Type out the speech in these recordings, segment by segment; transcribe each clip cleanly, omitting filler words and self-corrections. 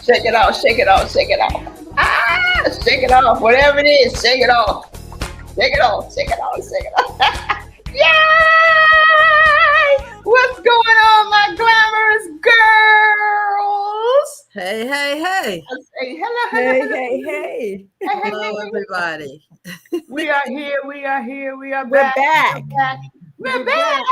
Shake it off, shake it off, shake it off. Ah, shake it off. Whatever it is, shake it off. Shake it off, shake it off, shake it off. Yay! What's going on, my glamorous girls? Hey, hey, hey. I say hello, Hey, hello. hey, hey. Hello, everybody. We are here, we are here, we are We're back. back. We're back.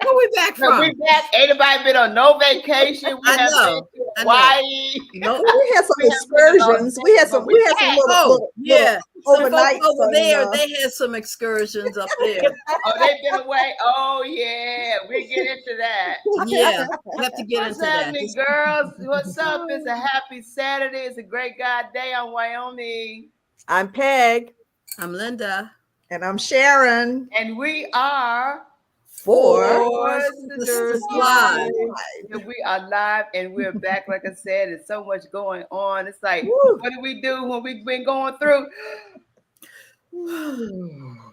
Where we back No, from? we back. Ain't nobody been on no vacation. We I have know, been to I know. Hawaii. No, We had some excursions. We had some little yeah. Some overnight folks over there, thing, they had some excursions up there. Oh, they've been away. Oh, yeah. We get into that. Yeah, we have to get What's into that. happening, girls? What's up? It's a happy Saturday. It's a great God day on Wyoming. I'm Peg. I'm Linda. And I'm Sharon. And we are 4SistersLIVE. And we are live and we're back. Like I said, there's so much going on. It's like, Woo. what do we do when we've been going through?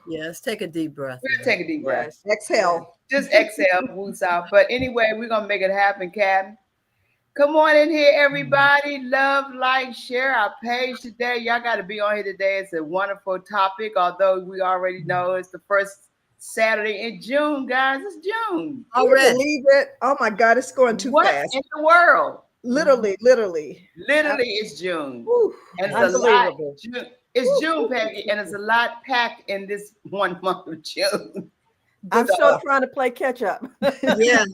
Yes, take a deep breath. We'll take a deep breath. Yes. Exhale. Just exhale, woos out. But anyway, we're going to make it happen, Captain. Come on in here, everybody. Love, like, share our page today. Y'all got to be on here today. It's a wonderful topic, although we already know it's the first Saturday in June, guys. It's June. Already. Believe it. Oh my God, it's going too What fast. in the world? Literally. Literally, it's June. Woo. And it's a lot. Unbelievable. It's June, Peggy, and it's a lot packed in this 1 month of June. I'm still trying to play catch up. Yeah.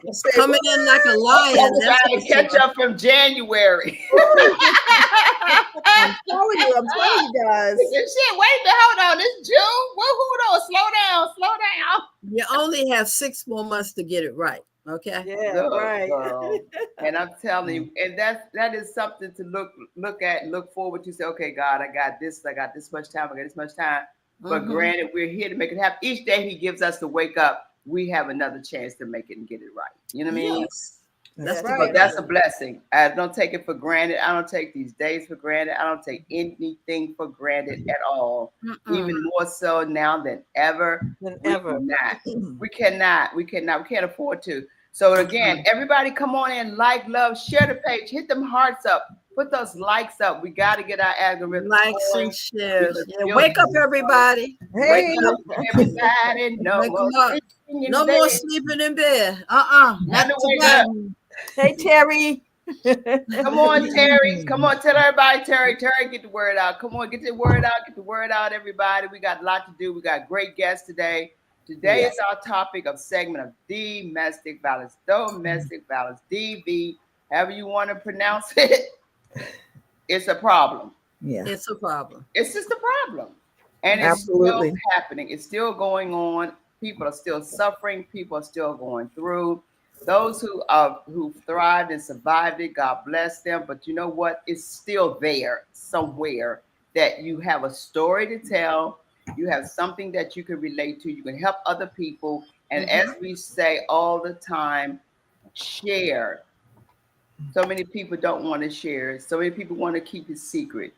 It's coming in like a lion. I'm trying to catch up from January. I'm telling you guys. Shit, wait, hold on. It's June. Well, hold on. Slow down. You only have 6 more months to get it right. Okay. Yeah, right. Girl. And I'm telling you, and that is something to look at and look forward to. Say, okay, God, I got this much time, I got this much time. But granted, we're here to make it happen. Each day He gives us to wake up, we have another chance to make it and get it right. You know what I mean? Yes. That's But right. that's a blessing. I don't take it for granted. I don't take these days for granted. I don't take anything for granted at all. Even more so now than ever. We cannot afford to. So again, everybody come on in, like, love, share the page, hit them hearts up, put those likes up. We got to get our algorithm. Likes and shares. Yeah. Wake up, everybody. Hey. Wake up, everybody. No more sleeping in bed. Not today. Hey, Terry. Come on, Terry. Come on, tell everybody, Terry, get the word out. Come on, get the word out, everybody. We got a lot to do. We got great guests today. Today is our topic of segment of domestic violence, DV, however you want to pronounce it. It's a problem. Yeah, it's a problem. It's just a problem. And it's still happening. It's still going on. People are still suffering. People are still going through. Those who thrived and survived it, God bless them. But you know what? It's still there somewhere that you have a story to tell. You have something that you can relate to. You can help other people. And as we say all the time, share. So many people don't want to share. So many people want to keep it secret.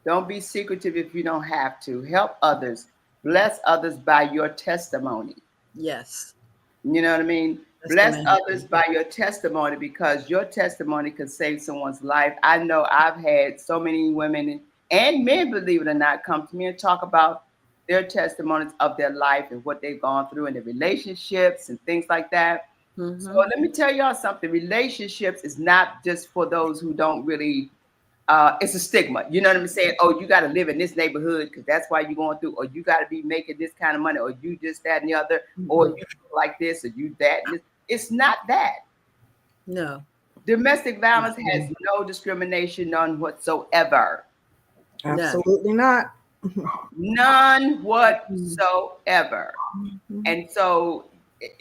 Don't be secretive if you don't have to. Help others. Bless others by your testimony. Yes. You know what I mean? Bless others by your testimony, because your testimony can save someone's life. I know I've had so many women and men, believe it or not, come to me and talk about their testimonies of their life and what they've gone through in their relationships and things like that. So let me tell y'all something. Relationships is not just for those who don't really, it's a stigma. You know what I'm saying? Oh, you got to live in this neighborhood because that's why you're going through, or you got to be making this kind of money, or you just that and the other, or you like this, or you that. It's not that. No. Domestic violence has no discrimination, none whatsoever. Absolutely not. None whatsoever. And so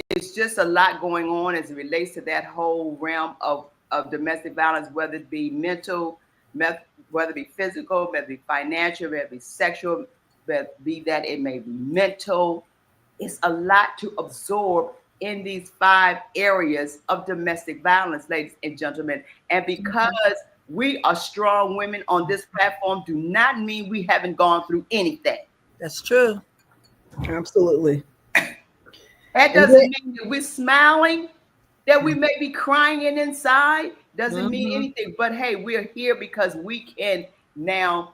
it's just a lot going on as it relates to that whole realm of domestic violence, whether it be mental, whether it be physical, whether it be financial, whether it be sexual, whether it be that it may be mental. It's a lot to absorb in these 5 areas of domestic violence, ladies and gentlemen. And because we are strong women on this platform, do not mean we haven't gone through anything. That's true. Absolutely. That doesn't mean that we're smiling, that we may be crying inside. Doesn't mean anything. But hey, we're here because we can now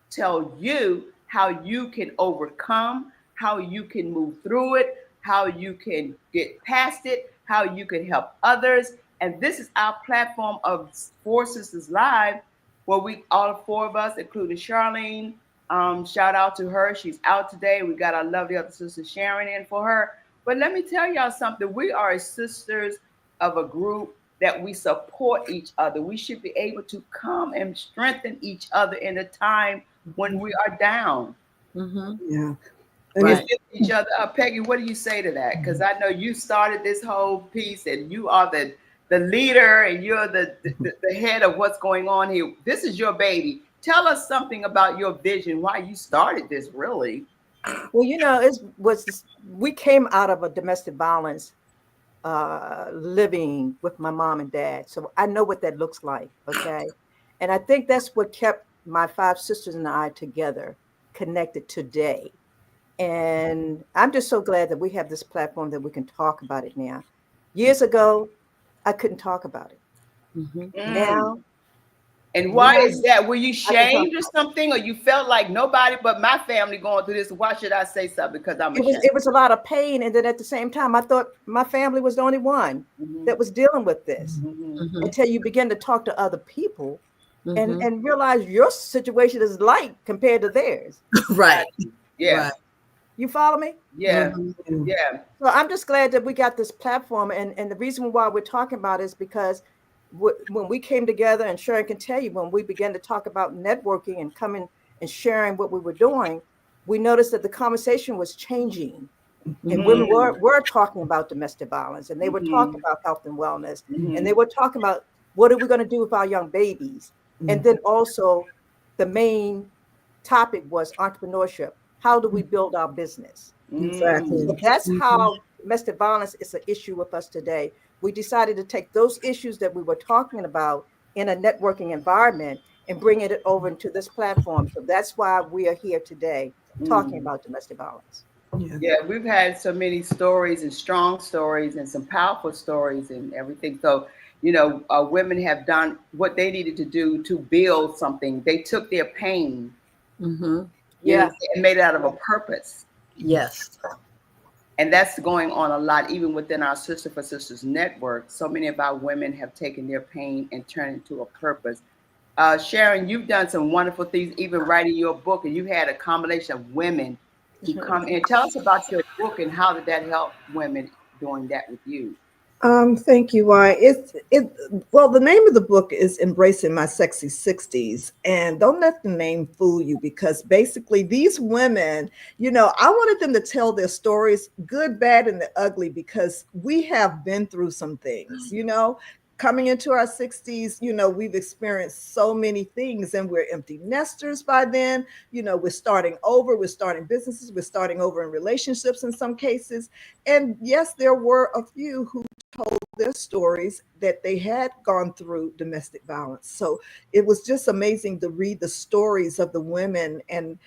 tell you how you can overcome, how you can move through it, how you can get past it, how you can help others. And this is our platform of 4Sisters Live, where we, all four of us, including Charlene, shout out to her. She's out today. We got our lovely other sister Sharon in for her. But let me tell y'all something. We are sisters of a group that we support each other. We should be able to come and strengthen each other in a time when we are down. Yeah. Right. Each other up. Peggy, what do you say to that? Because I know you started this whole piece and you are the leader and you're the head of what's going on here. This is your baby. Tell us something about your vision, why you started this, really. Well, we came out of a domestic violence living with my mom and dad. So I know what that looks like. Okay. And I think that's what kept my 5 sisters and I together, connected today. And I'm just so glad that we have this platform that we can talk about it now. Years ago, I couldn't talk about it. Now. And why is that? Were you shamed or something? Or you felt like nobody but my family going through this? Why should I say something? Because I'm ashamed. It was a lot of pain. And then at the same time, I thought my family was the only one that was dealing with this. Until you begin to talk to other people and realize your situation is light compared to theirs. Right. Yeah. Right. You follow me? Yeah. Yeah. So I'm just glad that we got this platform. And the reason why we're talking about it is because when we came together, and Sharon can tell you, when we began to talk about networking and coming and sharing what we were doing, we noticed that the conversation was changing. And women were talking about domestic violence, and they were talking about health and wellness, and they were talking about what are we going to do with our young babies. And then also the main topic was entrepreneurship. How do we build our business? Exactly. So that's how domestic violence is an issue with us today. We decided to take those issues that we were talking about in a networking environment and bring it over into this platform. So that's why we are here today talking about domestic violence. Yeah, we've had so many stories and strong stories and some powerful stories and everything. So, women have done what they needed to do to build something. They took their pain and made it out of a purpose. Yes. And that's going on a lot, even within our Sister for Sisters network. So many of our women have taken their pain and turned it into a purpose. Sharon, you've done some wonderful things, even writing your book, and you had a combination of women who come in. Tell us about your book and how did that help women doing that with you? Thank you. Why? Well, the name of the book is Embracing My Sexy 60s. And don't let the name fool you, because basically these women, I wanted them to tell their stories, good, bad, and the ugly, because we have been through some things, coming into our 60s, we've experienced so many things, and we're empty nesters by then. We're starting over, we're starting businesses, we're starting over in relationships in some cases. And yes, there were a few who told their stories that they had gone through domestic violence. So it was just amazing to read the stories of the women and,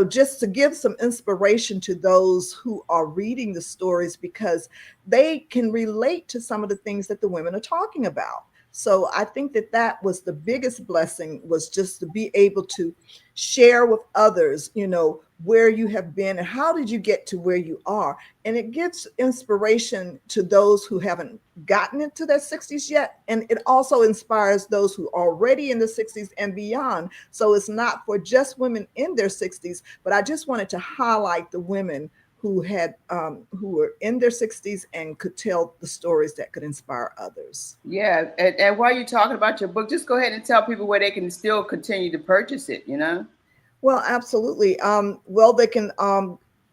just to give some inspiration to those who are reading the stories, because they can relate to some of the things that the women are talking about. So I think that was the biggest blessing, was just to be able to share with others, where you have been and how did you get to where you are. And it gives inspiration to those who haven't gotten into their 60s yet. And it also inspires those who are already in the 60s and beyond. So it's not for just women in their 60s, but I just wanted to highlight the women who were in their 60s and could tell the stories that could inspire others. Yeah, and while you're talking about your book, just go ahead and tell people where they can still continue to purchase it, Well, absolutely. They can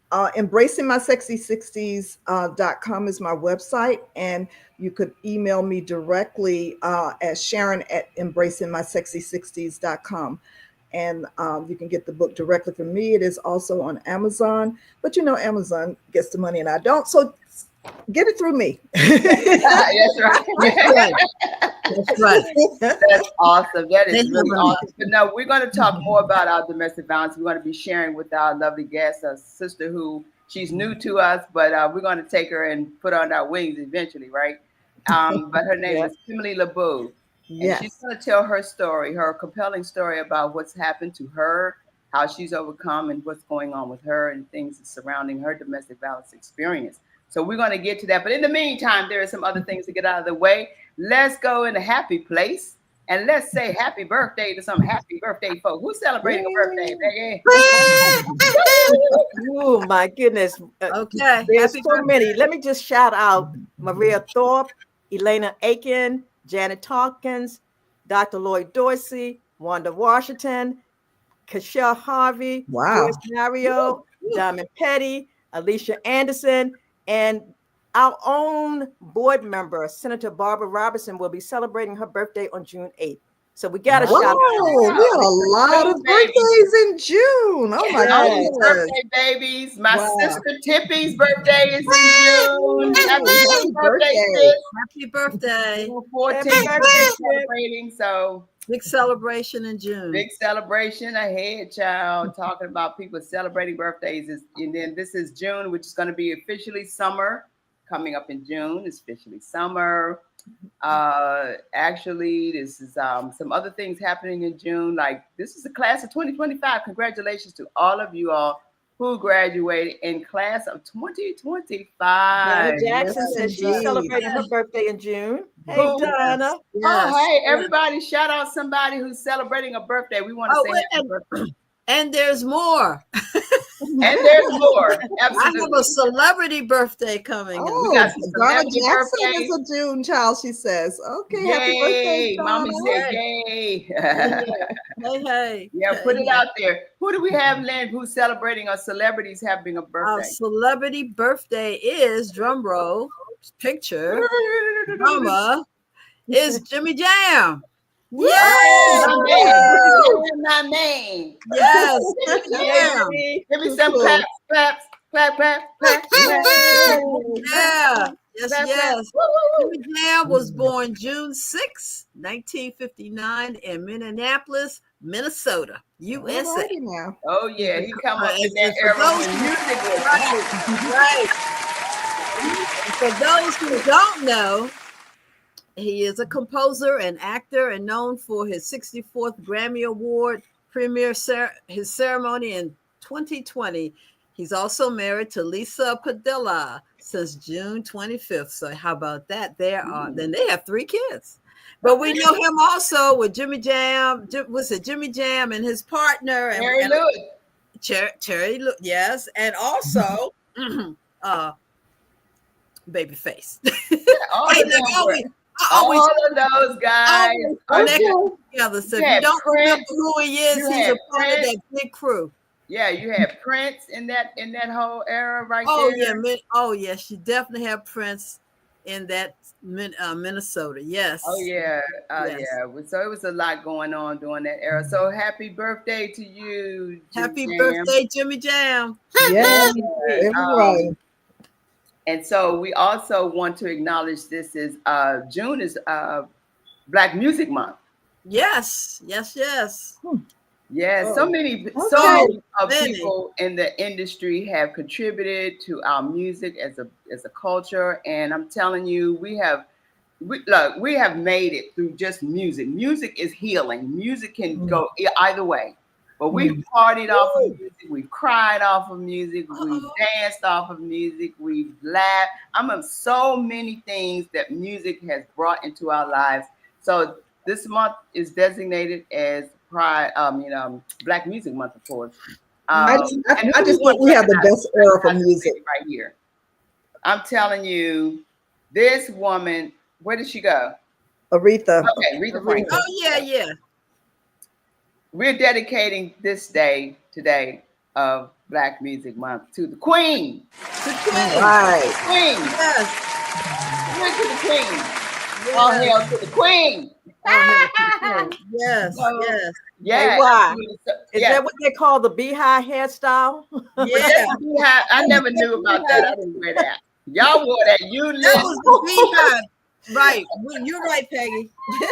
embracingmysexy60s.com is my website, and you could email me directly at Sharon at embracingmysexy60s.com. And you can get the book directly from me. It is also on Amazon, but Amazon gets the money and I don't. So get it through me. That's right. That's right. That's awesome. That is really awesome. But no, we're going to talk more about our domestic violence. We're going to be sharing with our lovely guest, a sister who she's new to us, but we're going to take her and put her on our wings eventually, right? But her name is Kimberly LeBeau. And she's going to tell her story, her compelling story about what's happened to her, how she's overcome, and what's going on with her and things surrounding her domestic violence experience. So we're going to get to that. But in the meantime, there are some other things to get out of the way. Let's go in a happy place. And let's say happy birthday to some happy birthday folks. Who's celebrating a birthday? Oh, my goodness. Okay. There's so many. Let me just shout out Maria Thorpe, Elena Aiken, Janet Tompkins, Dr. Lloyd Dorsey, Wanda Washington, Cashel Harvey, Joyce Mario, Diamond Petty, Alicia Anderson, and our own board member, Senator Barbara Robertson, will be celebrating her birthday on June 8th. So we got to shout out. We have a lot of birthdays in June. Oh my goodness. Birthday babies. My sister Tippy's birthday is in June. Happy birthday, sis. Happy birthday. 14th celebrating. So big celebration in June. Big celebration ahead, child. Talking about people celebrating birthdays. And then this is June, which is going to be officially summer. Coming up in June, it's officially summer. Actually, this is some other things happening in June. Like this is the class of 2025. Congratulations to all of you all who graduated in class of 2025. Donna Jackson says she's celebrating her birthday in June. Hey, Donna. Yes. Oh, hey, everybody, shout out somebody who's celebrating a birthday. We want to say happy birthday. And there's more. And there's more. Absolutely. I have a celebrity birthday coming. Oh, Donna Jackson is a June child, she says. Okay, yay. Happy birthday, Donna. Mommy said yay. Hey. Yeah, put it out there. Who do we have, Lynn, who's celebrating or celebrities having a birthday? Our celebrity birthday is, drum roll, picture, drama, is Jimmy Jam. Yay! My name. Yes. Yeah. Give me some claps, claps, clap, clap, clap. Yeah. Yes. Jimmy Jam was born June 6, 1959 in Minneapolis, Minnesota, USA. Oh yeah, he come up in that era when music was right. For those who don't know, he is a composer and actor and known for his 64th Grammy Award premiere his ceremony in 2020. He's also married to Lisa Padilla since June 25th. So how about that? Then they have 3 kids. But we know him also with Jimmy Jam. Was it Jimmy Jam and his partner? Terry Lewis. Terry Lewis, yes. And also Babyface. All of those guys are together. So if you don't remember who he is, he's a part of that big crew. Yeah, you had Prince in that whole era right there. Oh yeah, she definitely had Prince in that Minnesota. Yes. Oh yeah, yes. Yeah. So it was a lot going on during that era. So happy birthday to you, Happy birthday, Jimmy Jam. Yeah. And so we also want to acknowledge this is June is Black Music Month. Yes. Yeah, so many people in the industry have contributed to our music as a culture, and I'm telling you, we have made it through just music. Music is healing. Music can go either way. But we've partied off of music, we've cried off of music, we've danced off of music, we've laughed. So many things that music has brought into our lives. So this month is designated as Black Music Month, of course. I just think we have the best era for music right here. I'm telling you, this woman. Where did she go? Aretha. Okay, Aretha Franklin. Oh yeah. We're dedicating this day today of Black Music Month to the Queen. Right. Queen. Yes. We're to the Queen. Yes. All hail to the Queen. Yes. Yeah. Hey, why? Is that what they call the beehive hairstyle? Yeah. I never knew about that. I didn't wear that. Y'all wore that. That was the beehive. Right. You're right, Peggy.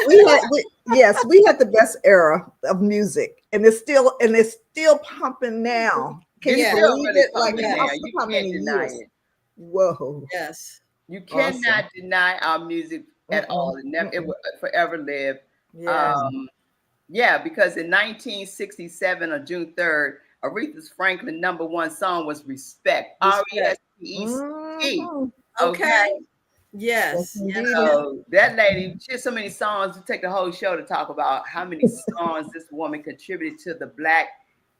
we had the best era of music, and it's still pumping now. Can you believe it? Like how many years? Whoa. Yes. You cannot deny our music at all. It would forever live. Yes. Yeah, because in 1967 on June 3rd, Aretha Franklin #1 song was Respect. R-E-S-P-E-C-T. Okay. Yes. So that lady, she has so many songs. We take the whole show to talk about how many songs this woman contributed to the Black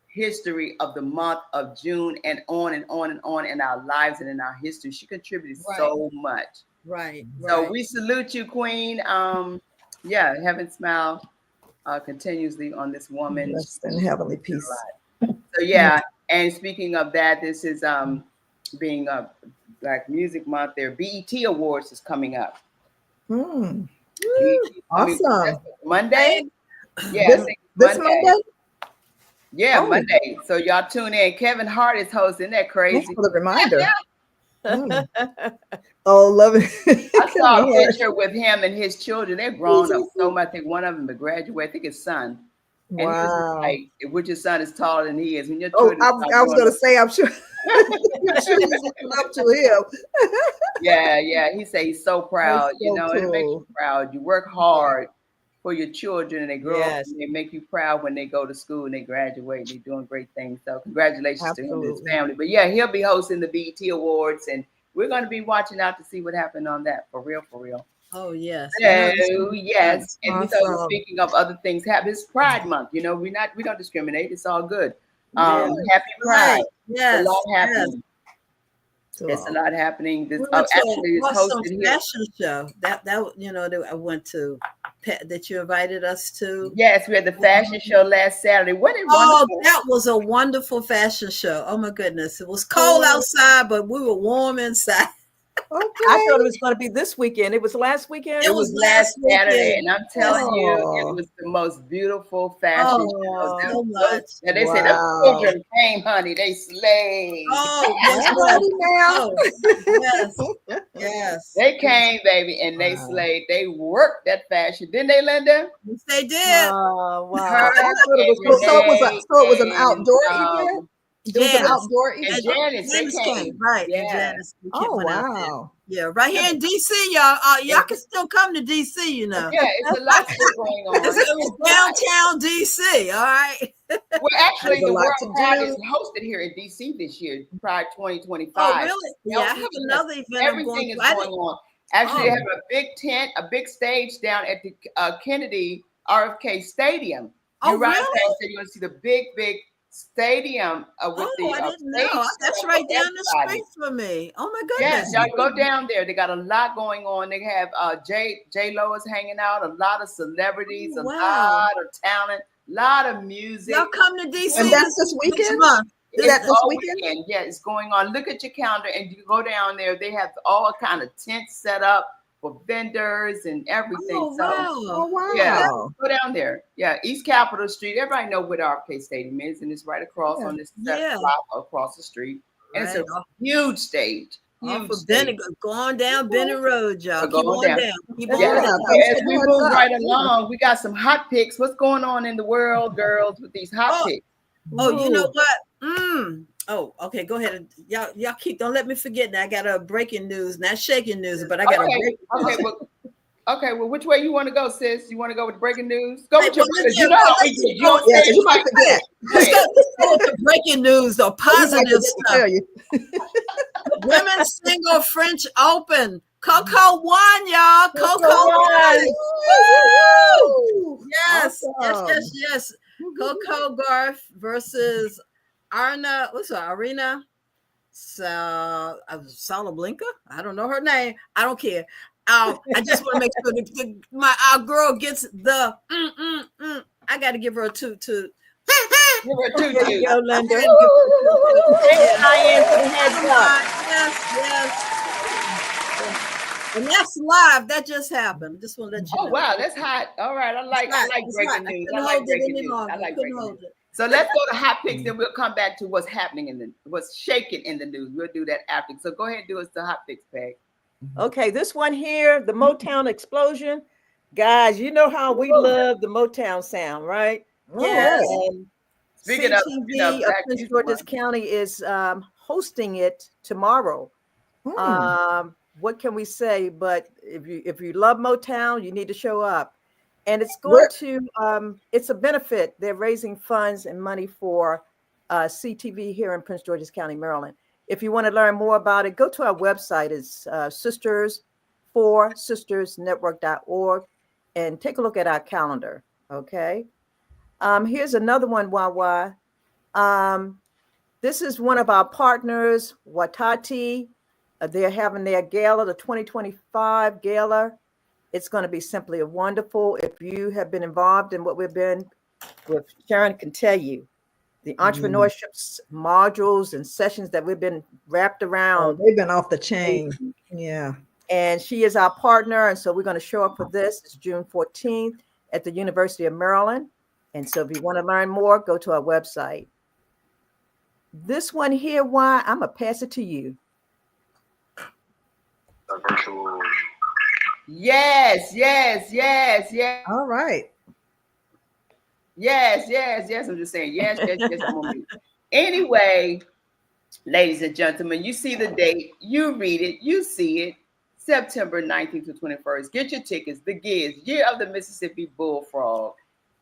history of the month of June and on and on and on in our lives and in our history. She contributed so much. Right. So we salute you, Queen. Yeah, Heaven Smile continuously on this woman. Rest in heavenly peace. So yeah, and speaking of that, this is being a Black Music Month. Their BET Awards is coming up. Awesome. Monday? Yeah, this Monday? Yeah, Monday. So y'all tune in. Kevin Hart is hosting. That crazy. Thanks for the reminder. Oh, love it. I saw a picture with him and his children. They're grown up so much. I think one of them to graduate. I think his son. And he was like, which your son is taller than he is. When your children I was going to say, I'm sure. Your children's looking up to him. Yeah. He said he's so proud. So and it makes you proud. You work hard for your children, and they grow up, and they make you proud when they go to school and they graduate. They're doing great things. So congratulations to him and his family. But yeah, he'll be hosting the BET Awards, and we're going to be watching out to see what happened on that. For real. Oh, yes. Oh, yes. And so speaking of other things happen, it's Pride Month. We don't discriminate. It's all good. Happy Pride. Yes. It's a lot happening. It's a lot happening. This actually is hosted here. Fashion show that I went to that you invited us to. Yes, we had the fashion show last Saturday. That was a wonderful fashion show. Oh my goodness. It was cold outside, but we were warm inside. Okay. I thought it was going to be this weekend. It was last weekend. It was last Saturday, and I'm telling you, it was the most beautiful fashion show. So much. And they said the children came, honey. They slayed. Yes. They came, baby, and they slayed. They worked that fashion, didn't they, Linda? Yes, they did. Wow. So it was an outdoor event. It was an outdoor event. Janice came. Right. Yeah. Janice, wow. Yeah, right here in DC, y'all can still come to DC, Yeah, it's a lot still going on. It was downtown DC, all right? Well, actually, the World Pride is hosted here in DC this year, Pride 2025. Oh, really? Yeah, I have another event. Everything is going on. Actually, they have a big tent, a big stage down at the Kennedy RFK Stadium. Oh, really? So you're going to see the big stadium with the I didn't know. That's right down the street from me. Oh my goodness. Yes, y'all go down there. They got a lot going on. They have J-Lo is hanging out, a lot of celebrities, a lot of talent, a lot of music. Y'all come to DC. And that's this weekend? Is that this weekend? Yeah, it's going on. Look at your calendar and you go down there. They have all kind of tents set up for vendors and everything. Oh, wow. Yeah, go down there. Yeah, East Capitol Street. Everybody know what RFK Stadium is, and it's right across on this block across the street. And it's a huge stage. Going down Benning Road, y'all. Keep on down. As we move right along, we got some hot picks. What's going on in the world, girls, with these hot picks? Oh, you know what? Oh, okay. Go ahead. Y'all don't let me forget. Now I got a breaking news, not shaking news, but I got a breaking news. Well, which way you want to go, sis? You want to go with breaking news? Go with your you might forget. Let's go with the breaking news, though. Positive stuff. Women's single French Open. Coco won, y'all. Coco won. Yes. Coco Gauff versus Arena Salablinka. I don't know her name. I don't care. I just want to make sure our girl gets the I got to give her a 2. Give her a 2. Yo, Linda. Yes. And that's live. That just happened. Just want to let you know. Oh wow, that's hot. All right, I like breaking news. I like breaking news. So let's go to hot picks, then we'll come back to what's happening what's shaking in the news. We'll do that after. So go ahead and do us the hot picks, Peg. Okay, this one here, the Motown explosion. Guys, you know how we love the Motown sound, right? Yes. Speaking of Prince George's County is hosting it tomorrow. what can we say? But if you love Motown, you need to show up. And it's going to it's a benefit. They're raising funds and money for CTV here in Prince George's County, Maryland. If you want to learn more about it, go to our website. It's 4SistersNetwork.org, and take a look at our calendar. Okay. Here's another one, Wawa. This is one of our partners, Watati. They're having their gala, the 2025 gala. It's going to be simply wonderful. If you have been involved in what we've been with, Sharon can tell you the entrepreneurship modules and sessions that we've been wrapped around. They've been off the chain. Yeah. And she is our partner. And so we're going to show up for this. It's June 14th at the University of Maryland. And so if you want to learn more, go to our website. This one here, why I'm going to pass it to you. A virtual. Yes. All right. Yes. I'm just saying yes. I'm on mute. Anyway, ladies and gentlemen, you see the date, you read it, you see it. September 19th to 21st. Get your tickets. The Giz, Year of the Mississippi Bullfrog,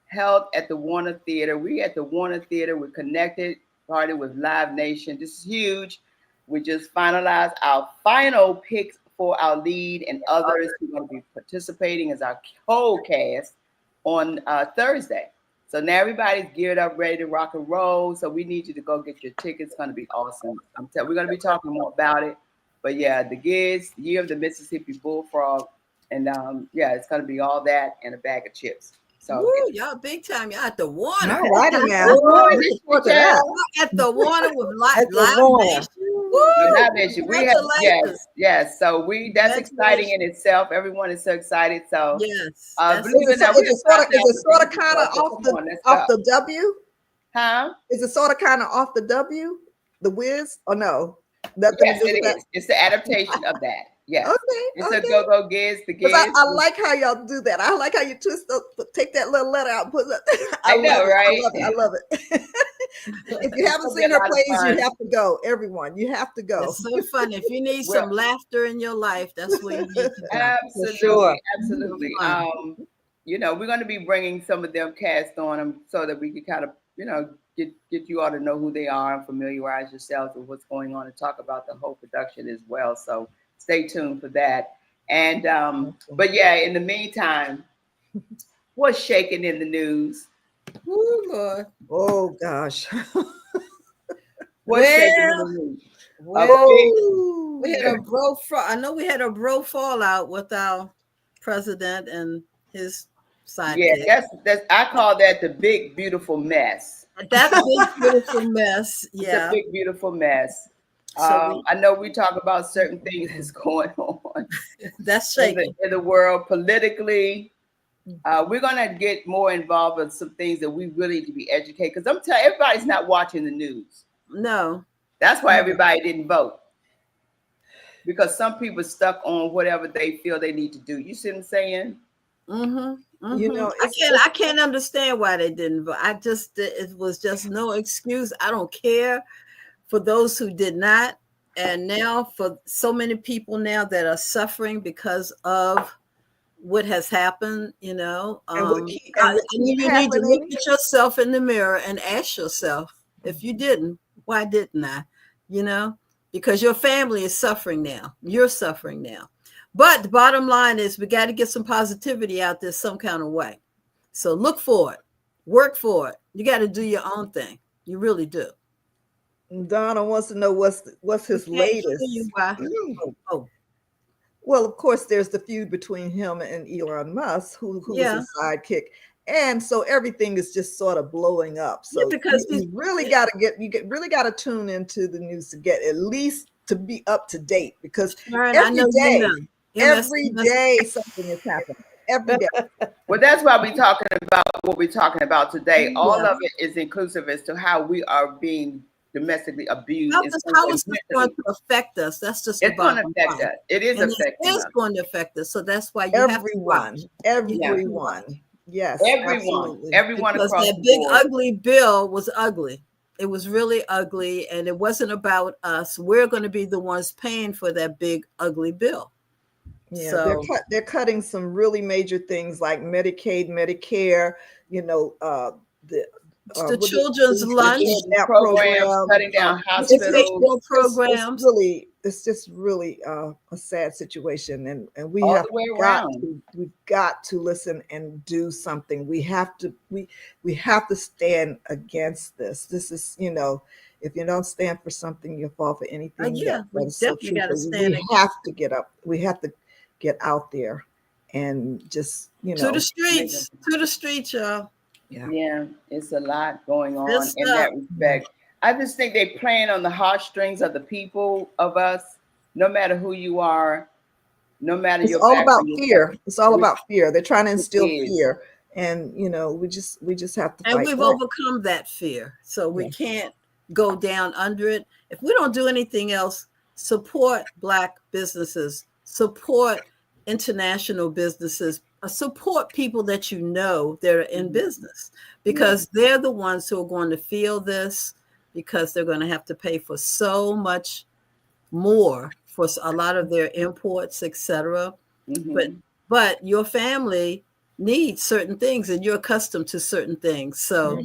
held at the Warner Theater. We at the Warner Theater. We're connected, started with Live Nation. This is huge. We just finalized our final picks for our lead and others who are going to be participating as our whole cast on Thursday. So now everybody's geared up, ready to rock and roll. So we need you to go get your tickets. It's going to be awesome. We're going to be talking more about it. But yeah, the Giz, Year of the Mississippi Bullfrog. And it's going to be all that and a bag of chips. So y'all big time. Y'all at the Warner. All right, now. At the Warner with live nation. We have yes. So that's exciting in itself. Everyone is so excited. So yes. Is it sort of kind of off the W? Huh? Is it sort of kind of off the W? The Wiz or no? Yes, it is. It's the adaptation of that. Yes. Okay. It's a go Giz. The Giz. I like how y'all do that. I like how you take that little letter out and put it. I know, right? I love it. If you haven't seen her plays, you have to go. Everyone, you have to go. It's so fun. If you need some laughter in your life, that's where you need to go. Absolutely, sure. Absolutely. We're going to be bringing some of them cast on them so that we can kind of, get you all to know who they are and familiarize yourselves with what's going on and talk about the whole production as well. So stay tuned for that. And but yeah, in the meantime, what's shaking in the news? Oh Lord. Oh gosh. What's shaking in the news? We had a bro. I know we had a bro fallout with our president and his sidekick. Yeah, that's. I call that the big beautiful mess. That's a big beautiful mess. Yeah, it's a big beautiful mess. I know we talk about certain things that's going on. That's shaking in the world politically. We're gonna get more involved with some things that we really need to be educated. Because I'm telling you, everybody's not watching the news. No, that's why everybody didn't vote. Because some people are stuck on whatever they feel they need to do. You see what I'm saying? Mm-hmm. Mm-hmm. I can't understand why they didn't vote. It was just no excuse. I don't care for those who did not. And now for so many people now that are suffering because of what has happened, you need to look at yourself in the mirror and ask yourself, if you didn't, why didn't I? Because your family is suffering now. You're suffering now. But the bottom line is we got to get some positivity out there some kind of way. So look for it, work for it. You got to do your own thing. You really do. Donna wants to know what's his latest. Well, of course, there's the feud between him and Elon Musk, who is his sidekick. And so everything is just sort of blowing up. So because you really got to tune into the news to get at least to be up to date, because every day something is happening. Every day. Well, that's why we're talking about what we're talking about today. All of it is inclusive as to how we are being domestically abused. How is this going to affect us? That's just it's going to affect us. It is affecting us. It's going to affect us. So that's why everyone. Yes, everyone because across that big ugly bill was ugly. It was really ugly, and it wasn't about us. We're going to be the ones paying for that big ugly bill. Yeah, So they're cutting some really major things like Medicaid, Medicare, you know, the the what is children's lunch, that programs, cutting down hospitals. programs. It's just really a sad situation, and we All have the way got around. to we've got to listen and do something. We have to stand against this. This is, you know, if you don't stand for something, you fall for anything. Yeah, we that is so definitely true. got to But stand we have to get up. We have to get out there and just, you to know, the streets, y'all. Yeah, it's a lot going on This in stuff. that respect. I just think they're playing on the heartstrings of the people, of us, no matter who you are, no matter it's your all about background. fear. It's all about fear. They're trying to It instill is. fear, and you know, we just have to And fight we've back. overcome that fear. So we can't go down under it. If we don't do anything else, support Black businesses, support international businesses, support people that you know that are in business, because they're the ones who are going to feel this, because they're going to have to pay for so much more for a lot of their imports, etc. But your family needs certain things, and you're accustomed to certain things. So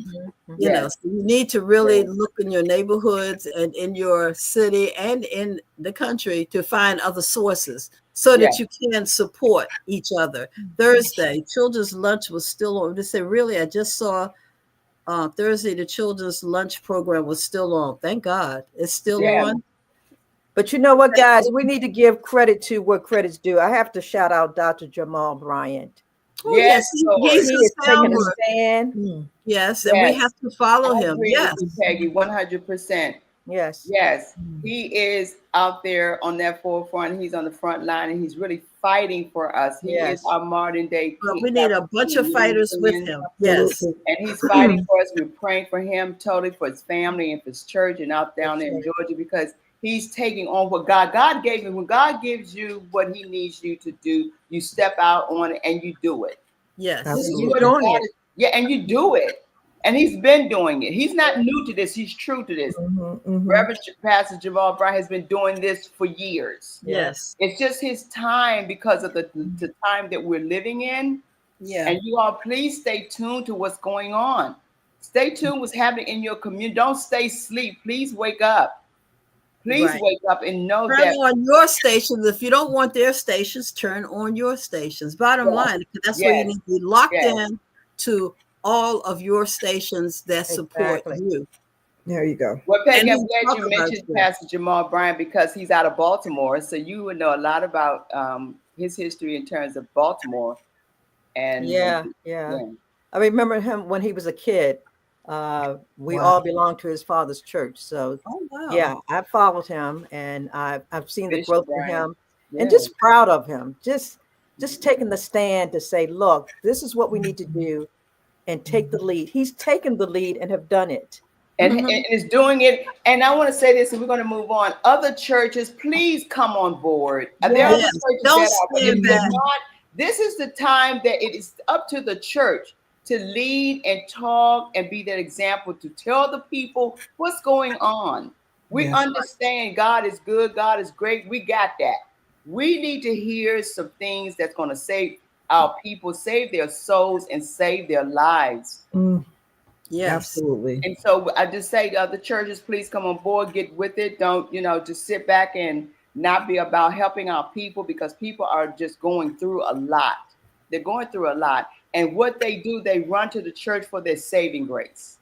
you know, so you need to really look in your neighborhoods and in your city and in the country to find other sources so that you can support each other. Thursday, children's lunch was still on. They say, really, I just saw Thursday, the children's lunch program was still on. Thank God it's still on. But you know what, guys? We need to give credit to what credit's due. I have to shout out Dr. Jamal Bryant. Oh, yes, he is taking a stand. Yes, and we have to follow him. Yes, with you, Peggy, 100%. Yes. He is out there on that forefront. He's on the front line, and he's really fighting for us. He is our modern day king. We need a bunch of fighters with him. Yes, and he's fighting for us. We're praying for him totally, for his family and for his church, and out down there in Georgia, because he's taking on what God gave him. When God gives you what he needs you to do, you step out on it and you do it. Yes. You're doing it. Yeah, and you do it. And he's been doing it. He's not new to this. He's true to this. Reverend Pastor Jamal Bryant has been doing this for years. Yes. It's just his time because of the time that we're living in. Yeah. And you all, please stay tuned to what's going on. Stay tuned what's happening in your community. Don't stay asleep. Please wake up. Please wake up and know turn that on your stations. If you don't want their stations, turn on your stations. Bottom line, that's where you need to be locked in to all of your stations that support you. There you go. Well, Peggy, I'm glad you mentioned Pastor Jamal Bryant, because he's out of Baltimore, so you would know a lot about his history in terms of Baltimore. And I remember him when he was a kid. We all belonged to his father's church, so I followed him, and I've seen the growth in him, and just proud of him. Just taking the stand to say, look, this is what we need to do, and take the lead. He's taken the lead and have done it. And is doing it. And I want to say this, and we're going to move on. Other churches, please come on board. There are other churches that are not. This is the time that it is up to the church to lead and talk and be that example, to tell the people what's going on. We understand God is good, God is great. We got that. We need to hear some things that's going to save our people, save their souls, and save their lives. Yes, absolutely. And so I just say to other churches, please come on board, get with it. Don't, just sit back and not be about helping our people, because people are just going through a lot. They're going through a lot. And what they do, they run to the church for their saving grace.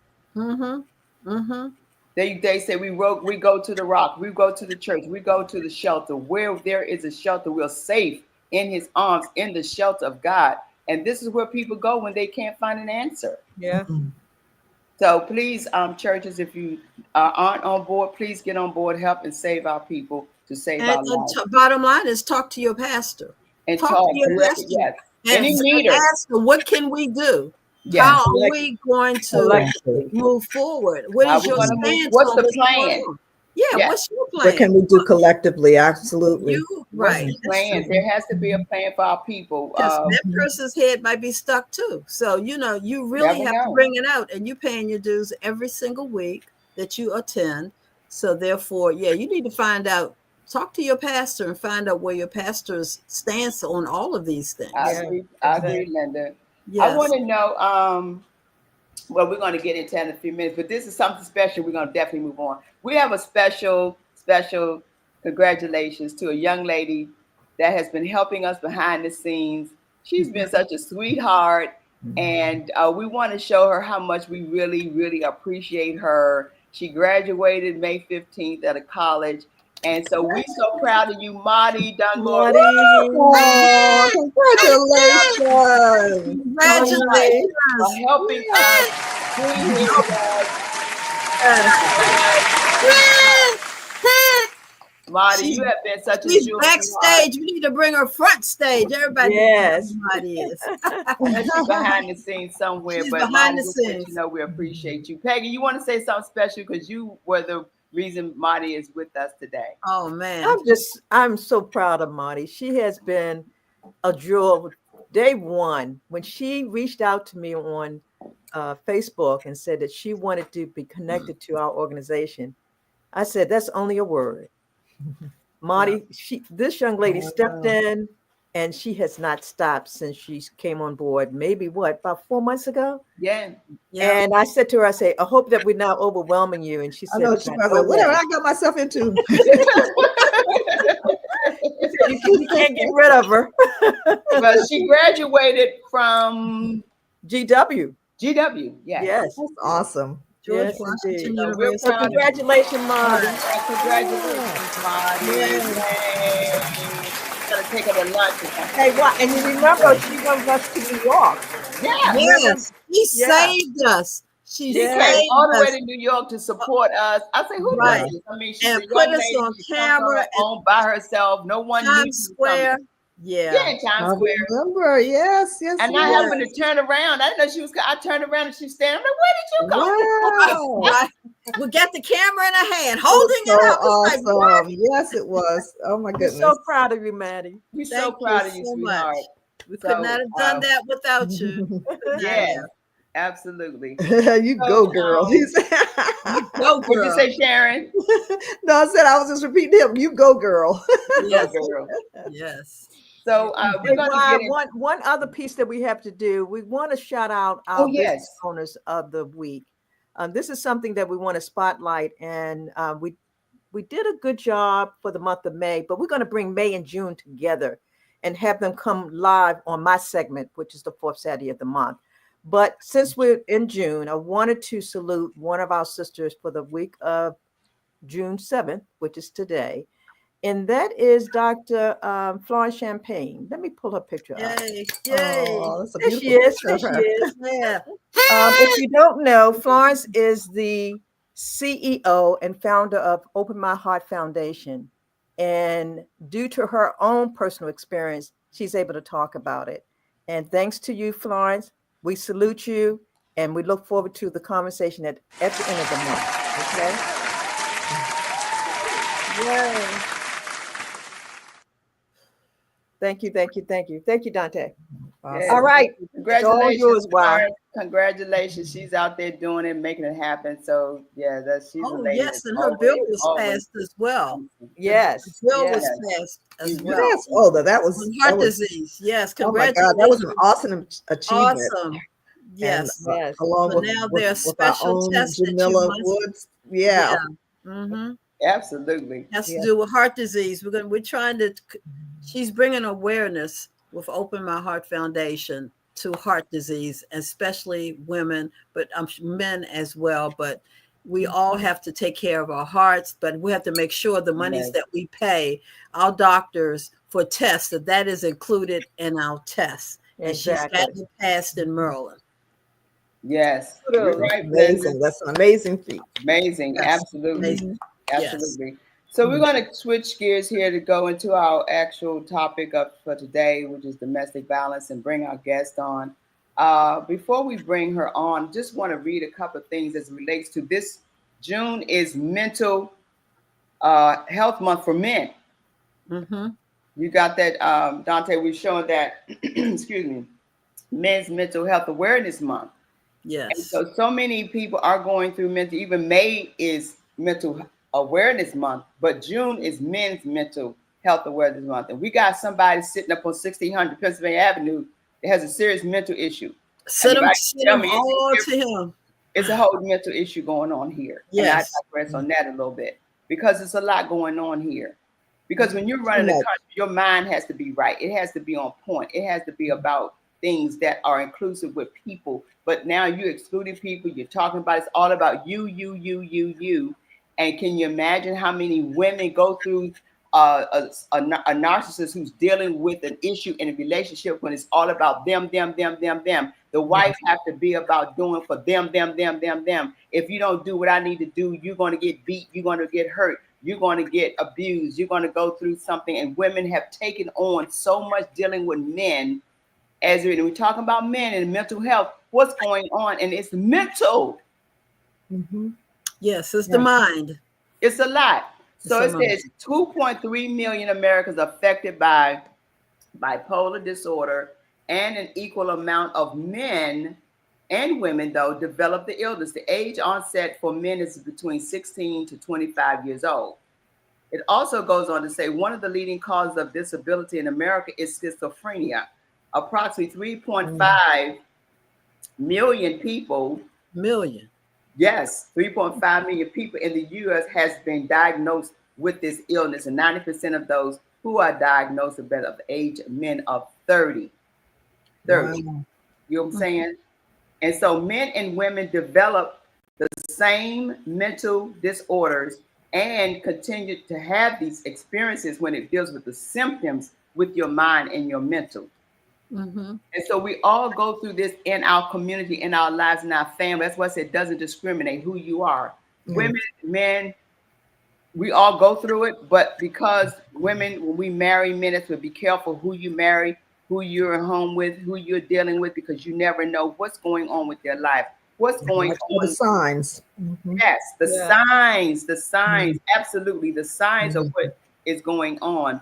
They say we go to the rock, we go to the church, we go to the shelter. Where there is a shelter, we're safe in his arms, in the shelter of God. And this is where people go when they can't find an answer. So please, churches, if you aren't on board, please get on board, help and save our people, to save our lives. Bottom line is talk to your pastor. And talk to your pastor. And ask her, what can we do? How are we going to move forward? What is your stance? What's the plan? What's your plan? What can we do collectively? Absolutely. Right. Plan. There has to be a plan for our people. That person's head might be stuck too. So, you really have to bring it out, and you're paying your dues every single week. that you attend. So therefore, yeah, you need to find out, talk to your pastor and find out where your pastor's stance on all of these things. I agree, Linda. Yes. I want to know, well, we're going to get into it in a few minutes, but this is something special. We're going to definitely move on. We have a special congratulations to a young lady that has been helping us behind the scenes. She's been such a sweetheart, and we want to show her how much we really, really appreciate her. She graduated May 15th at a college. And so we're so proud of you, Marty Dunmore. Oh, congratulations. Congratulations for helping us doing this with us. Marty, you have been such a She's backstage. We need to bring her front stage. Everybody knows who Marty is. She's behind the scenes somewhere, She's but behind Marty, the scenes. you know, we appreciate you. Peggy, you want to say something special because you were the reason Marty is with us today. Oh man, I'm so proud of Marty. She has been a jewel. Day one, when she reached out to me on Facebook and said that she wanted to be connected to our organization, I said, that's only a word. Marty, this young lady stepped in, and she has not stopped since she came on board. Maybe about 4 months ago? Yeah. And I said to her, I hope that we're not overwhelming you. And she said, whatever I got myself into. You can't get rid of her. But she graduated from GW. GW, Yes. That's awesome. George Washington University. So congratulations, Marty. Congratulations, Marty. Gotta take her to lunch. Hey, what? And you remember, she went us to New York. Yeah. Yes. She saved us. She came all the way to New York to support us. I say, who does this? I mean, she's and a put young us lady. on She camera on by herself. No one Times Square. Yeah, Times Square. Remember, yes. And I happened to turn around. I didn't know she was. I turned around and she's standing. I'm like, where did you go? Wow. We got the camera in her hand, holding it up. Awesome. Like, yes, it was. Oh my goodness. We're so proud of you, Maddie. We're so proud of you, sweetheart. We could not have done that without you. Yeah, absolutely. You go, girl. You go, girl. What'd you say, Sharon? No, I said I was just repeating him. You go, girl. Yes, girl. Yes. So we're going to get one other piece that we have to do. We want to shout out our business owners of the week. This is something that we want to spotlight, and we did a good job for the month of May, but we're going to bring May and June together and have them come live on my segment, which is the fourth Saturday of the month. But since we're in June, I wanted to salute one of our sisters for the week of June 7th, which is today. And that is Dr. Florence Champagne. Let me pull her picture up. Yay. Oh, there she is. There she is. Yeah. If you don't know, Florence is the CEO and founder of Open My Heart Foundation. And due to her own personal experience, she's able to talk about it. And thanks to you, Florence, we salute you, and we look forward to the conversation at the end of the month. Okay? Yay. Thank you, Dante. Awesome. All right. Congratulations. Congratulations. She's out there doing it, making it happen. So yeah, she's a lady. Yes, and her bill was passed as well. Yes. The bill was passed as well. Yes. Oh, that was heart disease. Yes. Congratulations. Oh my God, that was an awesome achievement. Awesome. Yes. And, yes. Along with, now there's special with tests Jamila Woods. Yeah. Mm-hmm. Absolutely. Has to do with heart disease. We're trying to. She's bringing awareness with Open My Heart Foundation to heart disease, especially women, but men as well. But we all have to take care of our hearts, but we have to make sure the monies that we pay our doctors for tests, that is included in our tests. And she's gotten it passed in Maryland. Yes. You're right, amazing. That's an amazing feat. Amazing. Yes. Absolutely. Amazing. Absolutely. Yes. So we're going to switch gears here to go into our actual topic for today, which is domestic violence, and bring our guest on. Before we bring her on, just want to read a couple of things as it relates to this. June is Mental Health Month for men. Mm-hmm. You got that, Dante? We're showing that, excuse me, Men's Mental Health Awareness Month. Yes. And so many people are going through mental. Even May is Mental Awareness Month, but June is Men's Mental Health Awareness Month. And we got somebody sitting up on 1600 Pennsylvania Avenue that has a serious mental issue. Send them Tell me all to him. it's a whole mental issue going on here. Yes. And I digress on that a little bit because it's a lot going on here. Because when you're running the country, your mind has to be right. It has to be on point. It has to be about things that are inclusive with people. But now you're excluding people. You're talking about it's all about you. And can you imagine how many women go through a narcissist who's dealing with an issue in a relationship when it's all about them. The wife have to be about doing for them. If you don't do what I need to do, you're going to get beat. You're going to get hurt. You're going to get abused. You're going to go through something. And women have taken on so much dealing with men. As we're talking about men and mental health, what's going on? And it's mental. Mm-hmm. Yes, it's the mind. It's a lot. So it says 2.3 million Americans affected by bipolar disorder, and an equal amount of men and women, though, develop the illness. The age onset for men is between 16 to 25 years old. It also goes on to say one of the leading causes of disability in America is schizophrenia. Approximately 3.5 million people. Yes, 3.5 million people in the U.S. has been diagnosed with this illness, and 90% of those who are diagnosed are of age men of 30. Wow. You know what I'm saying? And so men and women develop the same mental disorders and continue to have these experiences when it deals with the symptoms with your mind and your mental. Mm-hmm. And so we all go through this in our community, in our lives, in our family. That's why I said it doesn't discriminate who you are. Mm-hmm. Women, men, we all go through it. But because women, when we marry men, it's to be careful who you marry, who you're at home with, who you're dealing with, because you never know what's going on with their life. What's going on? The signs. Mm-hmm. Yes, the signs, mm-hmm. Absolutely. The signs of what is going on.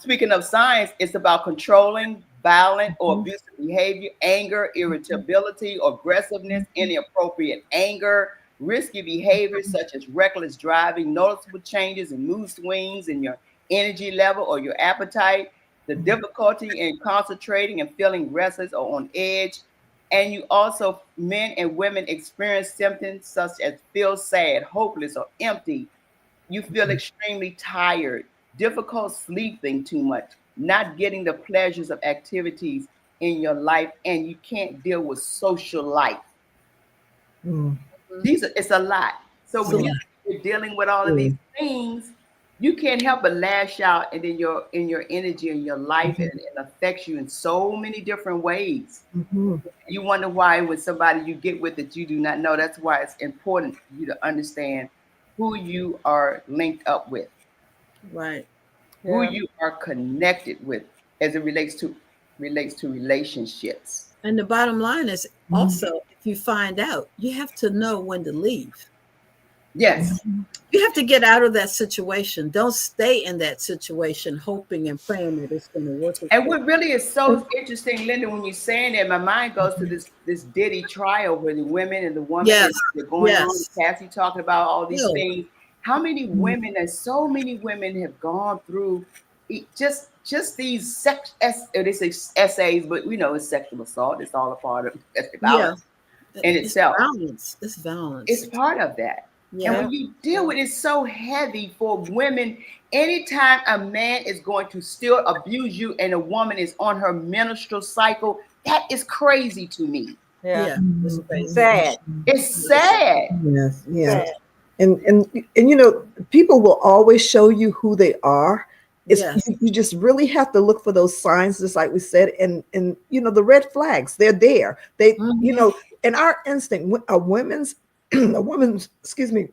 Speaking of signs, it's about controlling violent or abusive behavior, anger, irritability, aggressiveness, inappropriate anger, risky behavior such as reckless driving, noticeable changes in mood swings in your energy level or your appetite, the difficulty in concentrating and feeling restless or on edge. And you also, men and women experience symptoms such as feel sad, hopeless, or empty. You feel extremely tired, difficult sleeping too much, not getting the pleasures of activities in your life, and you can't deal with social life. It's a lot. So when you're dealing with all of these things, you can't help but lash out, and then your energy and your life, and it affects you in so many different ways. You wonder why with somebody you get with that you do not know. That's why it's important for you to understand who you are linked up with, right? Who you are connected with as it relates to relationships. And the bottom line is also, if you find out, you have to know when to leave. Yes. You have to get out of that situation. Don't stay in that situation hoping and praying that it's going to work. And what really is so interesting, Linda, when you're saying that, my mind goes to this Diddy trial where the women and the women are going on. Cassie talking about all these things. How many women, and so many women have gone through just these essays, but we know it's sexual assault. It's all a part of violence in itself. It's violence. It's part of that. Yeah. And when you deal with it, it's so heavy for women. Anytime a man is going to still abuse you and a woman is on her menstrual cycle, that is crazy to me. Yeah. It's crazy. Sad. It's sad. Yes. Yeah. Sad. And you know, people will always show you who they are. You just really have to look for those signs, just like we said, and you know, the red flags, they're there. They you know, in our instinct, a woman's excuse me,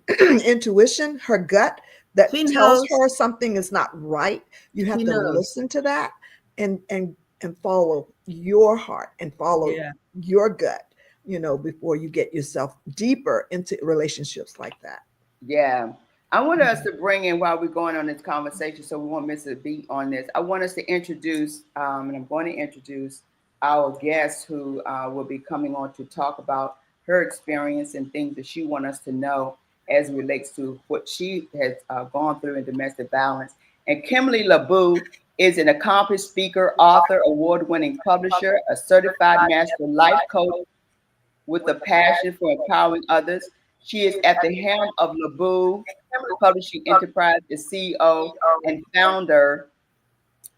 intuition, her gut that tells her something is not right. You have to listen to that and follow your heart and follow your gut, you know, before you get yourself deeper into relationships like that. Yeah. I want us to bring in, while we're going on this conversation, so we won't miss a beat on this, I want us to introduce, and I'm going to introduce our guest who will be coming on to talk about her experience and things that she wants us to know as it relates to what she has gone through in domestic violence. And Kimberly LaBou is an accomplished speaker, author, award-winning publisher, a certified master life coach with a passion for empowering others. She is at the helm of LaBou Publishing Enterprise, the CEO and founder,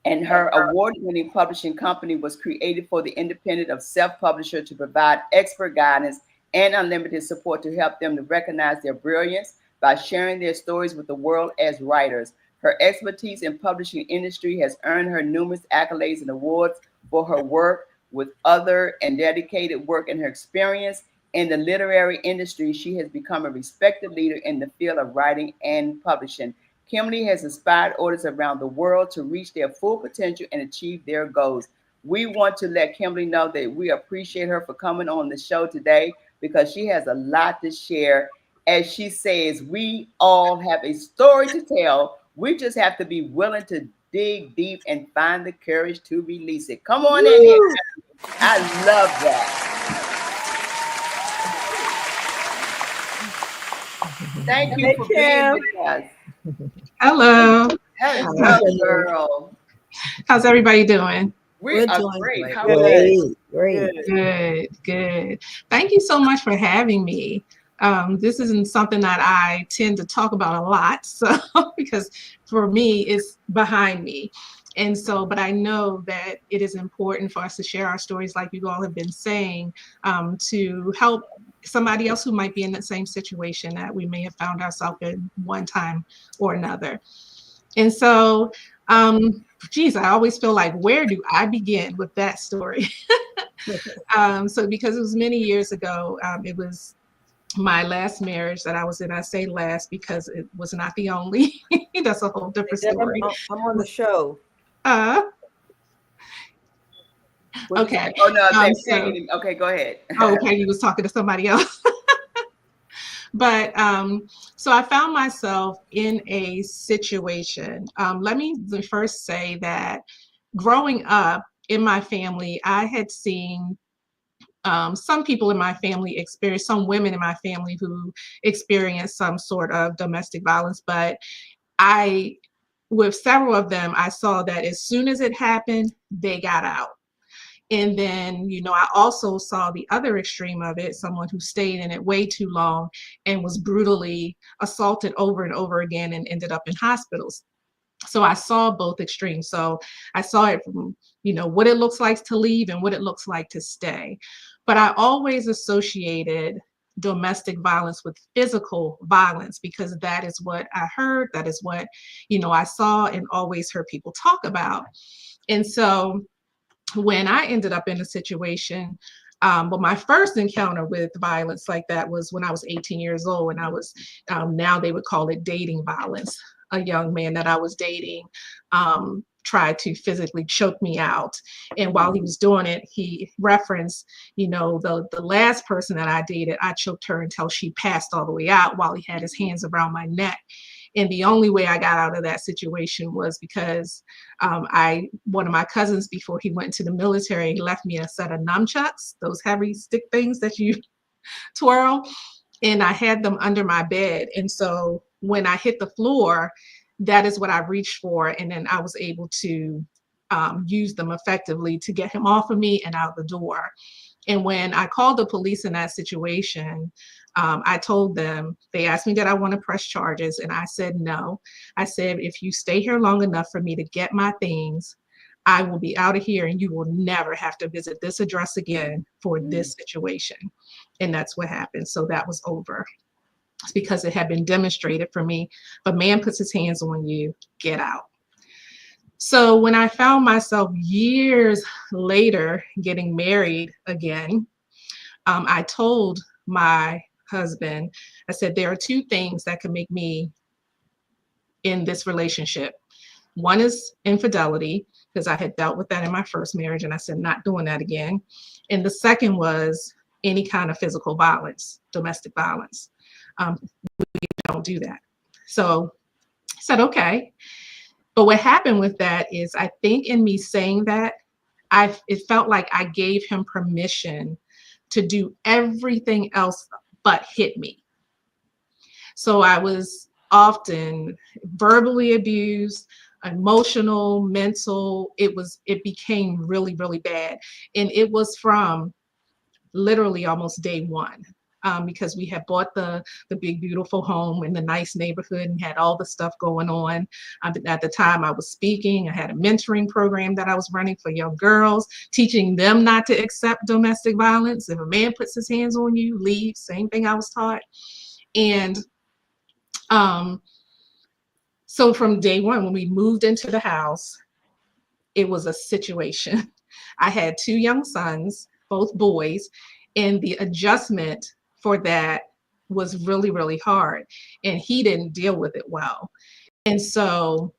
and her award-winning publishing company was created for the independent of self-publisher to provide expert guidance and unlimited support to help them to recognize their brilliance by sharing their stories with the world as writers. Her expertise in publishing industry has earned her numerous accolades and awards for her work with other and dedicated work in her experience in the literary industry. She has become a respected leader in the field of writing and publishing. Kimberly has inspired authors around the world to reach their full potential and achieve their goals. We want to let Kimberly know that we appreciate her for coming on the show today because she has a lot to share. As she says, we all have a story to tell. We just have to be willing to dig deep and find the courage to release it. Come on in here. I love that. Thank you for being with us. Hello. Hello, girl. How's everybody doing? We're doing great. How great. are you? Great. Good. Thank you so much for having me. This isn't something that I tend to talk about a lot, so because for me, it's behind me. And so, but I know that it is important for us to share our stories, like you all have been saying, to help somebody else who might be in the same situation that we may have found ourselves in one time or another. And so, geez, I always feel like, where do I begin with that story? So because it was many years ago, it was my last marriage that I was in. I say last because it was not the only. That's a whole different story. I'm on the show. Okay. Oh no, okay, go ahead. Oh, Peggy was talking to somebody else. But so I found myself in a situation. Let me first say that growing up in my family, I had seen some people in my family experience, some women in my family who experienced some sort of domestic violence. But with several of them, I saw that as soon as it happened, they got out. And then, I also saw the other extreme of it, someone who stayed in it way too long and was brutally assaulted over and over again and ended up in hospitals. So I saw both extremes. So I saw it from, what it looks like to leave and what it looks like to stay. But I always associated domestic violence with physical violence because that is what I heard. That is what, I saw and always heard people talk about. And so when I ended up in a situation, but my first encounter with violence like that was when I was 18 years old, and I was, now they would call it dating violence. A young man that I was dating tried to physically choke me out. And while he was doing it, he referenced, the last person that I dated, I choked her until she passed all the way out while he had his hands around my neck. And the only way I got out of that situation was because one of my cousins, before he went into the military, left me a set of nunchucks, those heavy stick things that you twirl, and I had them under my bed. And so when I hit the floor, that is what I reached for. And then I was able to use them effectively to get him off of me and out the door. And when I called the police in that situation, I told them, they asked me, did I want to press charges? And I said, no. I said, if you stay here long enough for me to get my things, I will be out of here and you will never have to visit this address again for this situation. And that's what happened. So that was over. It's because it had been demonstrated for me. If a man puts his hands on you, get out. So when I found myself years later getting married again, I told my husband, I said, there are two things that can make me in this relationship. One is infidelity, because I had dealt with that in my first marriage, and I said, not doing that again. And the second was any kind of physical violence, domestic violence. We don't do that. So I said, okay. But what happened with that is, I think in me saying that, it felt like I gave him permission to do everything else but hit me. So I was often verbally abused, emotional, mental. It became really, really bad. And it was from literally almost day one. Because we had bought the big beautiful home in the nice neighborhood and had all the stuff going on. At the time I was speaking, I had a mentoring program that I was running for young girls, teaching them not to accept domestic violence. If a man puts his hands on you, leave. Same thing I was taught. And so from day one, when we moved into the house, it was a situation. I had 2 young sons, both boys, and the adjustment for that was really, really hard. And he didn't deal with it well. And so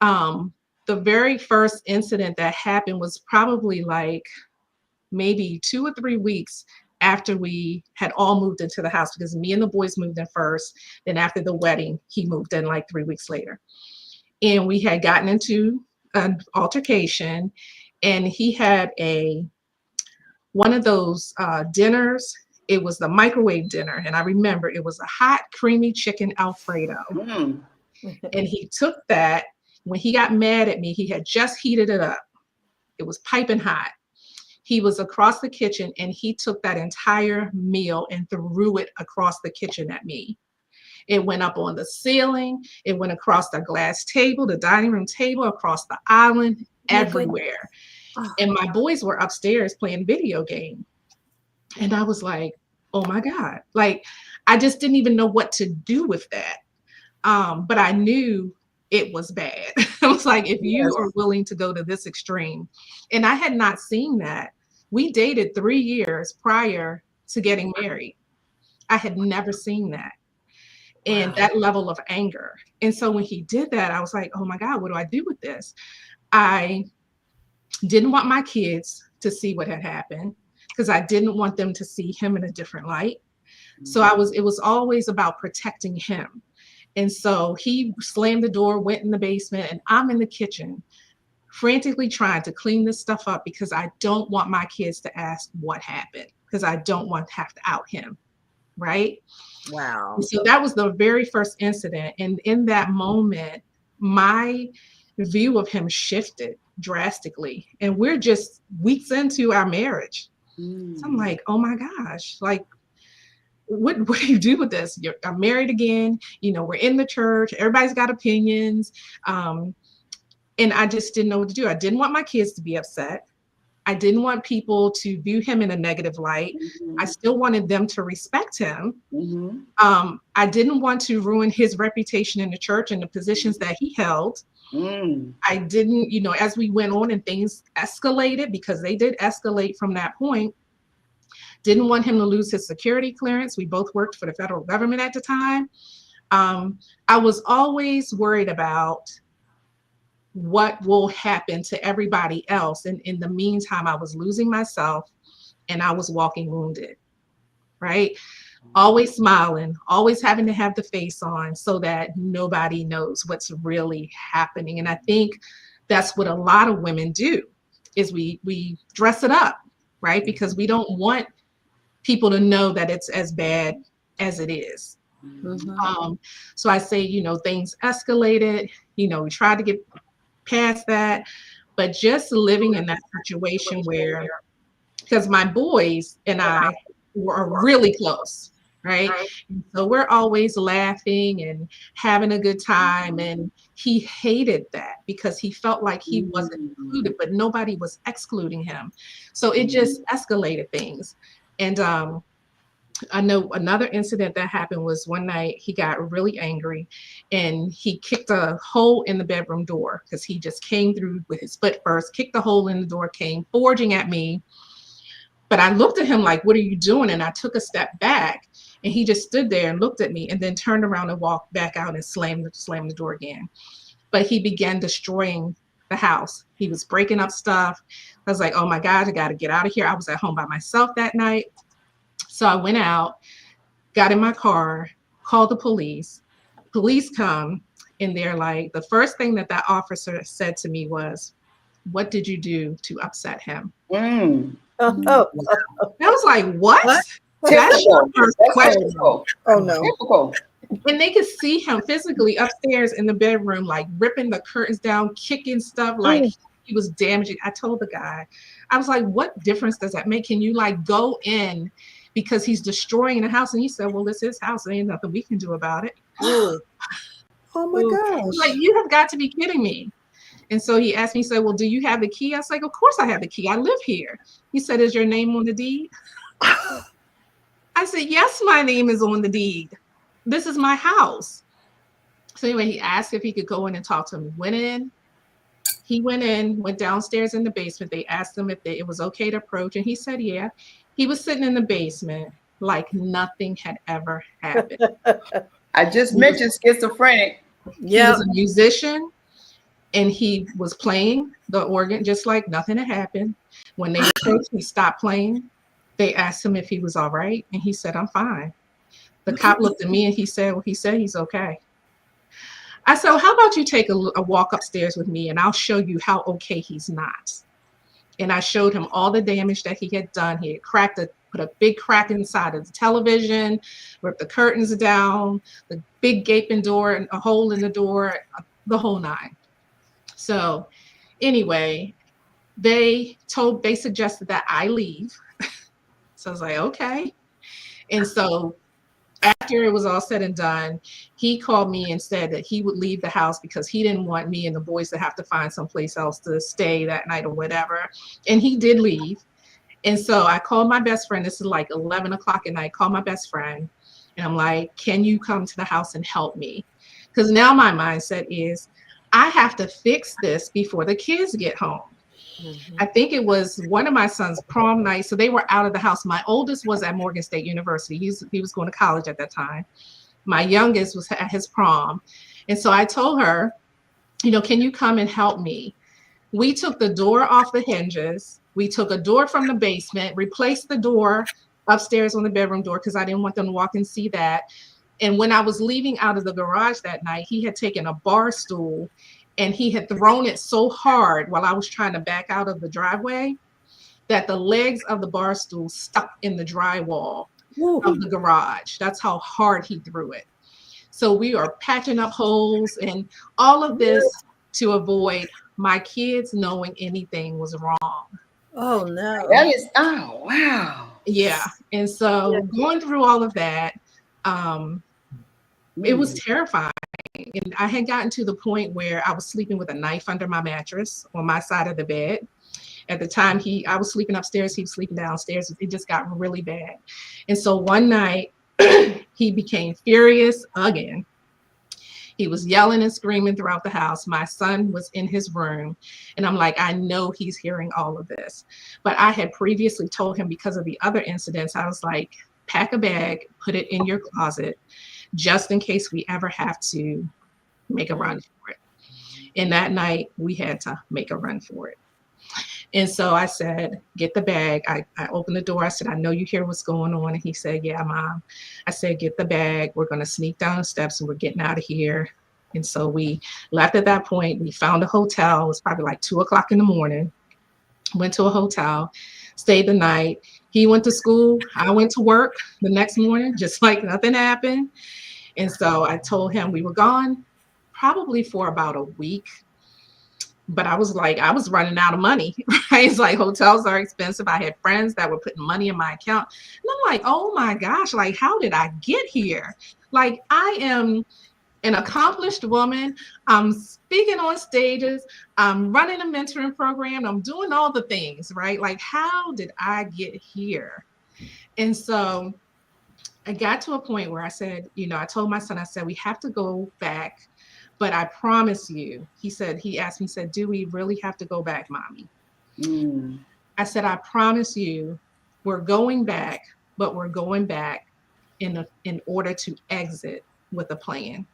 the very first incident that happened was probably like maybe 2 or 3 weeks after we had all moved into the house, because me and the boys moved in first. Then after the wedding, he moved in like 3 weeks later. And we had gotten into an altercation, and he had one of those dinners. It was the microwave dinner, and I remember it was a hot, creamy chicken Alfredo. Mm. And he took that. When he got mad at me, he had just heated it up. It was piping hot. He was across the kitchen, and he took that entire meal and threw it across the kitchen at me. It went up on the ceiling. It went across the glass table, the dining room table, across the island, everywhere. And my boys were upstairs playing video game. And I was like, oh my God. Like, I just didn't even know what to do with that. But I knew it was bad. I was like, if you are willing to go to this extreme, and I had not seen that. We dated 3 years prior to getting married. I had never seen that. And that level of anger. And so when he did that, I was like, oh my God, what do I do with this? I didn't want my kids to see what had happened, because I didn't want them to see him in a different light. So it was always about protecting him. And so he slammed the door, went in the basement, and I'm in the kitchen frantically trying to clean this stuff up, because I don't want my kids to ask what happened, because I don't want to have to out him. Right? Wow. So that was the very first incident. And in that moment, my view of him shifted drastically. And we're just weeks into our marriage. So I'm like, oh my gosh, like, what do you do with this? I'm married again. You know, we're in the church. Everybody's got opinions. And I just didn't know what to do. I didn't want my kids to be upset. I didn't want people to view him in a negative light. I still wanted them to respect him. I didn't want to ruin his reputation in the church and the positions that he held. I didn't, you know, as we went on and things escalated, because they did escalate from that point, didn't want him to lose his security clearance. We both worked for the federal government at the time. I was always worried about what will happen to everybody else. And in the meantime, I was losing myself, and I was walking wounded, right? Always smiling, always having to have the face on so that nobody knows what's really happening. And I think that's what a lot of women do, is we dress it up, right? Because we don't want people to know that it's as bad as it is. So I say, you know, things escalated, you know, we tried to get past that, but just living in that situation where, because my boys and I were really close, right? So we're always laughing and having a good time, and he hated that because he felt like he wasn't included, but nobody was excluding him. So it just escalated things. And I know another incident that happened was one night he got really angry, and he kicked a hole in the bedroom door, because he just came through with his foot first, kicked the hole in the door, came forging at me. But I looked at him like, what are you doing? And I took a step back, and he just stood there and looked at me, and then turned around and walked back out and slammed the door again. But he began destroying the house. He was breaking up stuff. I was like, oh my God, I got to get out of here. I was at home by myself that night. So I went out, got in my car, called the police. Police come, and they're like, the first thing that officer said to me was, what did you do to upset him? Mm. Oh, I was like, what? What? That's your Typical. first That's question. typical. Oh no. Typical. And they could see him physically upstairs in the bedroom, like ripping the curtains down, kicking stuff, like he was damaging. I told the guy, I was like, what difference does that make? Can you like go in because he's destroying the house? And he said, well, it's his house. There ain't nothing we can do about it. Oh my gosh. Like, you have got to be kidding me. And so he asked me, he said, well, do you have the key? I was like, of course I have the key. I live here. He said, is your name on the deed? I said, yes, my name is on the deed. This is my house. So anyway, he asked if he could go in and talk to him. He went in, went downstairs in the basement. They asked him if it was okay to approach. And he said, yeah. He was sitting in the basement like nothing had ever happened. I just mentioned schizophrenic. He was a musician and he was playing the organ just like nothing had happened. When they approached, he stopped playing. They asked him if he was all right. And he said, I'm fine. The cop looked at me and he said, well, he said he's okay. I said, well, how about you take a walk upstairs with me and I'll show you how okay he's not. And I showed him all the damage that he had done. He had put a big crack inside of the television, ripped the curtains down, the big gaping door and a hole in the door, the whole nine. So anyway, they suggested that I leave. So I was like, okay. And so after it was all said and done, he called me and said that he would leave the house because he didn't want me and the boys to have to find someplace else to stay that night or whatever. And he did leave. And so I called my best friend. This is like 11 o'clock at night. Called my best friend. And I'm like, can you come to the house and help me? Because now my mindset is I have to fix this before the kids get home. I think it was one of my son's prom nights. So they were out of the house. My oldest was at Morgan State University. He was going to college at that time. My youngest was at his prom. And so I told her, can you come and help me? We took the door off the hinges. We took a door from the basement, replaced the door upstairs on the bedroom door because I didn't want them to walk and see that. And when I was leaving out of the garage that night, he had taken a bar stool and he had thrown it so hard while I was trying to back out of the driveway that the legs of the bar stool stuck in the drywall of the garage. That's how hard he threw it. So we are patching up holes and all of this to avoid my kids knowing anything was wrong. Oh no. Oh wow. Yeah. And so going through all of that, it was terrifying. And I had gotten to the point where I was sleeping with a knife under my mattress on my side of the bed. At the time, I was sleeping upstairs, he was sleeping downstairs. It just got really bad. And so one night, he became furious again. He was yelling and screaming throughout the house. My son was in his room. And I'm like, I know he's hearing all of this. But I had previously told him because of the other incidents, I was like, pack a bag, put it in your closet, just in case we ever have to make a run for it. And that night we had to make a run for it. And so I said, get the bag. I opened the door. I said, I know you hear what's going on. And he said, yeah, Mom. I said, get the bag. We're going to sneak down the steps and we're getting out of here. And so we left at that point. We found a hotel. It was probably like 2 o'clock in the morning. Went to a hotel, stayed the night. He went to school. I went to work the next morning, just like nothing happened. And so I told him we were gone probably for about a week. But I was running out of money, right? It's like hotels are expensive. I had friends that were putting money in my account. And I'm like, oh my gosh, like, how did I get here? Like, I am an accomplished woman. I'm speaking on stages. I'm running a mentoring program. I'm doing all the things, right? Like, how did I get here? And so I got to a point where I said, I told my son, I said, we have to go back. But I promise you, he asked me, do we really have to go back, Mommy? I said, I promise you, we're going back, but we're going back in order to exit with a plan.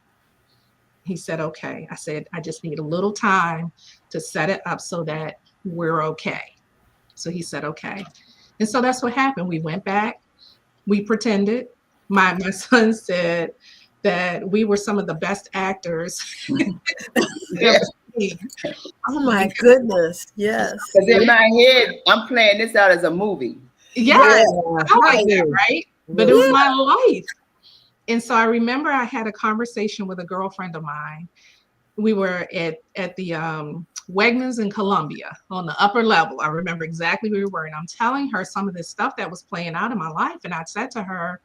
He said, okay. I said, I just need a little time to set it up so that we're okay. So he said, okay. And so that's what happened. We went back. We pretended. My son said that we were some of the best actors Oh my goodness. Yes. Because in my head, I'm playing this out as a movie. Yeah, Right. I felt like that, right? But it was my life. And so I remember I had a conversation with a girlfriend of mine. We were at the Wegmans in Columbia on the upper level. I remember exactly where we were. And I'm telling her some of this stuff that was playing out in my life. And I said to her,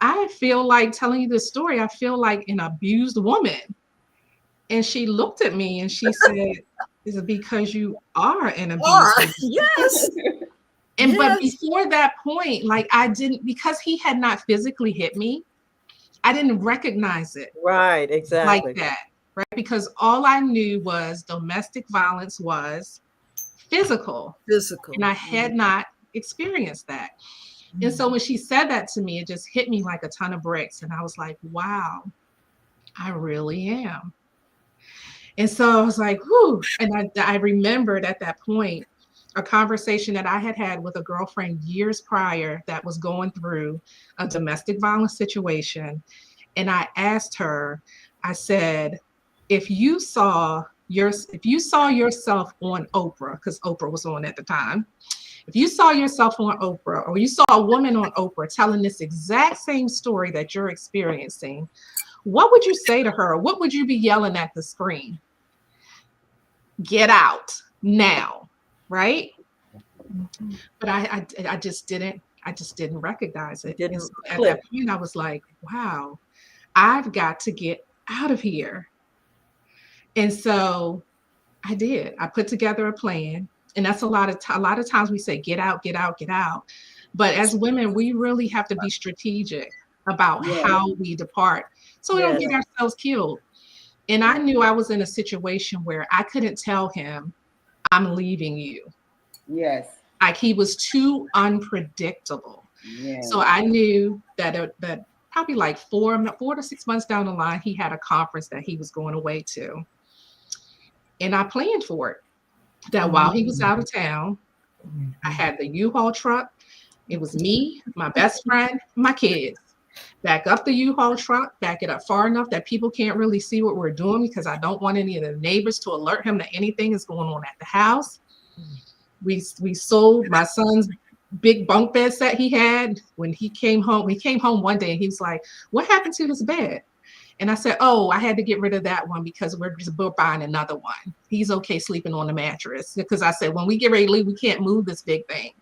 I feel like telling you this story. I feel like an abused woman. And she looked at me and she said, is it because you are an abused woman? Yes. And but before that point, like I didn't, because he had not physically hit me, I didn't recognize it. Right, exactly. Like that, right? Because all I knew was domestic violence was physical. And I had not experienced that. And so when she said that to me, it just hit me like a ton of bricks. And I was like, wow, I really am. And so I was like, whew. And I remembered at that point a conversation that I had with a girlfriend years prior that was going through a domestic violence situation. And I asked her, I said, if you saw yourself on Oprah, because Oprah was on at the time, if you saw yourself on Oprah, or you saw a woman on Oprah telling this exact same story that you're experiencing, what would you say to her? What would you be yelling at the screen? Get out now, right? But I just didn't recognize it. So at that point, I was like, wow, I've got to get out of here. And so I did. I put together a plan. And that's a lot of times we say, get out, get out, get out. But as women, we really have to be strategic about how we depart so we don't get ourselves killed. And I knew I was in a situation where I couldn't tell him, I'm leaving you. Yes. Like he was too unpredictable. Yes. So I knew that probably like 4 to 6 months down the line, he had a conference that he was going away to. And I planned for it. That while he was out of town, I had the U-Haul truck. It was me, my best friend, my kids. Back up the U-Haul truck, back it up far enough that people can't really see what we're doing because I don't want any of the neighbors to alert him that anything is going on at the house. We sold my son's big bunk bed set he had when he came home. He came home one day and he was like, what happened to this bed? And I said, oh, I had to get rid of that one because we're buying another one. He's okay sleeping on the mattress. Because I said, when we get ready to leave, we can't move this big thing.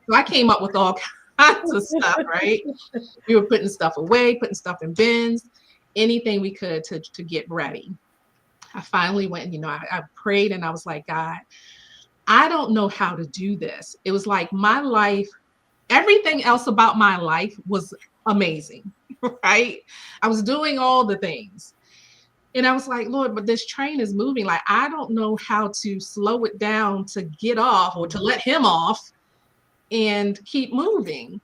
So I came up with all kinds of stuff, right? We were putting stuff away, putting stuff in bins, anything we could to get ready. I finally went, I prayed and I was like, God, I don't know how to do this. It was like my life, everything else about my life was amazing, right? I was doing all the things. And I was like, Lord, but this train is moving. Like, I don't know how to slow it down to get off or to let him off and keep moving.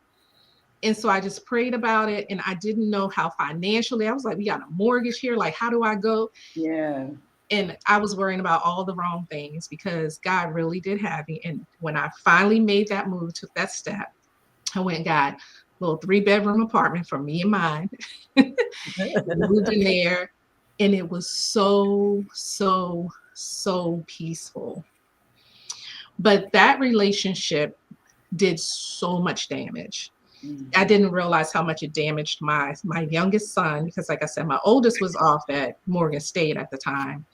And so I just prayed about it. And I didn't know how financially. I was like, we got a mortgage here. Like, how do I go? Yeah. And I was worrying about all the wrong things because God really did have me. And when I finally made that move, took that step, I went and got a little 3-bedroom apartment for me and mine. Moved in there. And it was so, so, so peaceful. But that relationship did so much damage. I didn't realize how much it damaged my youngest son, because like I said, my oldest was off at Morgan State at the time.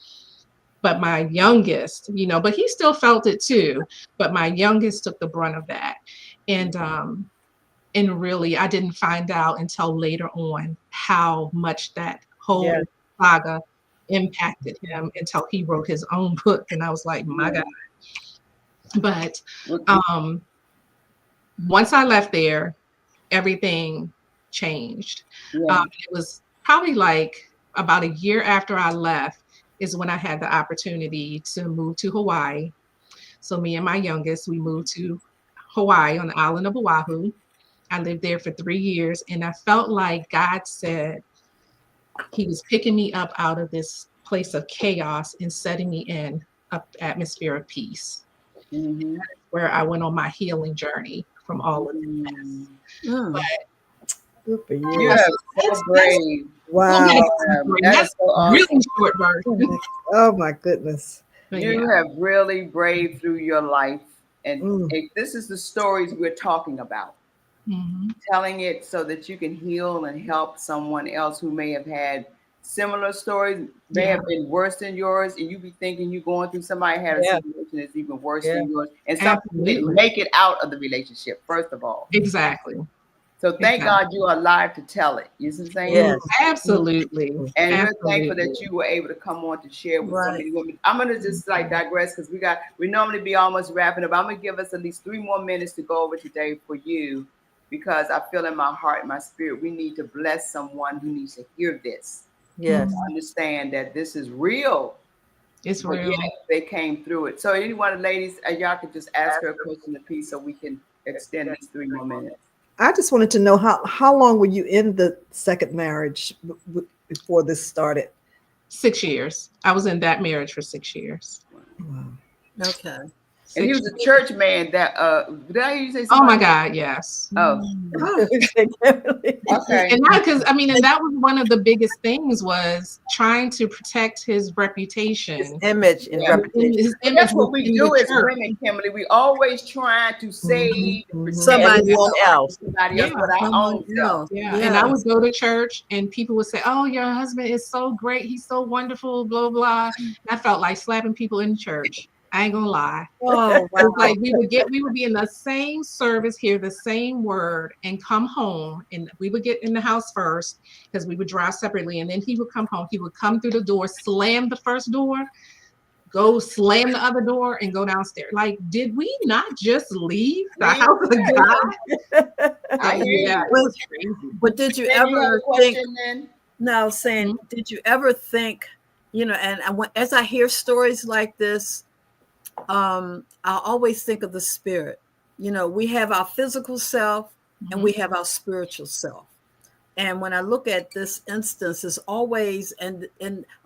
But my youngest, but he still felt it too. But my youngest took the brunt of that. And really, I didn't find out until later on how much that whole saga impacted him until he wrote his own book. And I was like, my God. But once I left there, everything changed. It was probably like about a year after I left is when I had the opportunity to move to Hawaii. So me and my youngest, we moved to Hawaii on the island of Oahu. I lived there for 3 years, and I felt like God said he was picking me up out of this place of chaos and setting me in an atmosphere of peace. Mm-hmm. Where I went on my healing journey from all of this. But you are so brave. Wow. That is so awesome. Really short version. Oh my goodness. But You yeah. have really braved through your life, and Mm. this is the stories we're talking about. Mhm. Telling it so that you can heal and help someone else who may have had similar stories, may Yeah. have been worse than yours, and you be thinking you're going through somebody had a Yeah. situation that's even worse Yeah. than yours, and some people didn't Absolutely. make it out of the relationship, first of all. Exactly. So thank Exactly. God you are alive to tell it. You see what I'm saying? Yes. Absolutely. And we're thankful Absolutely. that you were able to come on to share with so Right. many women. I'm gonna just like digress because we normally be almost wrapping up. I'm gonna give us at least 3 more minutes to go over today for you, because I feel in my heart and my spirit we need to bless someone who needs to hear this. Yes. Understand that this is real. It's But real. yet they came through it. So any one of the ladies, y'all could just ask her a question apiece so we can extend these 3 more minutes. I just wanted to know how long were you in the second marriage before this started? 6 years. I was in that marriage for 6 years. Wow. Okay. And he was a church man that did I hear you say Oh my somebody? God, yes. Oh, okay. And because and that was one of the biggest things was trying to protect his reputation. Image and Yeah. reputation. His But image that's what we within do the as church. women, Kimberly. We always try to save and protect Somebody Everyone else. somebody Yeah. else but our own self. Yeah. And I would go to church and people would say, "Oh, your husband is so great. He's so wonderful, blah, blah." And I felt like slapping people in church. I ain't gonna lie. Oh, wow. It's like we would be in the same service, hear the same word, and come home. And we would get in the house first because we would drive separately. And then he would come home. He would come through the door, slam the first door, go slam the other door, and go downstairs. Like, did we not just leave the house of God? I hear Yeah, you. it was crazy. But did you Then you have ever a think? question then? No, saying, did you ever think? And as I hear stories like this, I always think of the spirit. We have our physical self and we have our spiritual self. And when I look at this instance, it's always and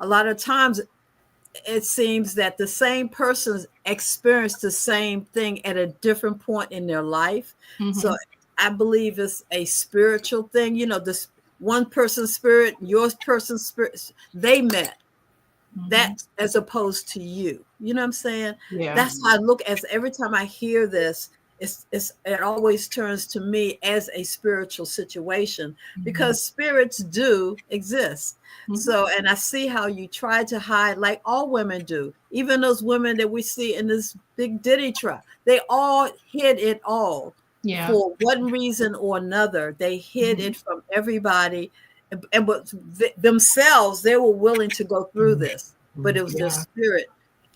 a lot of times it seems that the same person experienced the same thing at a different point in their life. So I believe it's a spiritual thing. This one person's spirit, your person's spirit, they met. That as opposed to you. You know what I'm saying? Yeah. That's how I look as every time I hear this, it always turns to me as a spiritual situation because spirits do exist. So, and I see how you try to hide like all women do. Even those women that we see in this big Diddy trial, they all hid it all. Yeah. For one reason or another. They hid it from everybody. But themselves, they were willing to go through this, but it was their spirit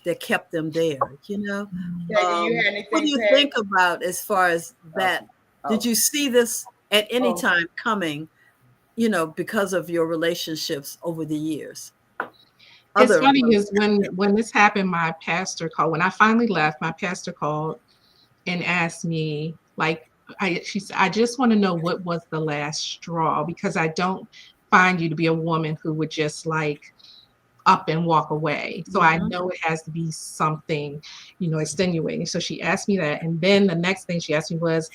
that kept them there. Peggy, you had anything? What do you think about as far as that? Did you see this at any time coming? Because of your relationships over the years. It's funny is when this happened, my pastor called. When I finally left, my pastor called and asked me, like, she said, "I just want to know what was the last straw, because I don't find you to be a woman who would just like up and walk away. So I know it has to be something, extenuating." So she asked me that. And then the next thing she asked me was,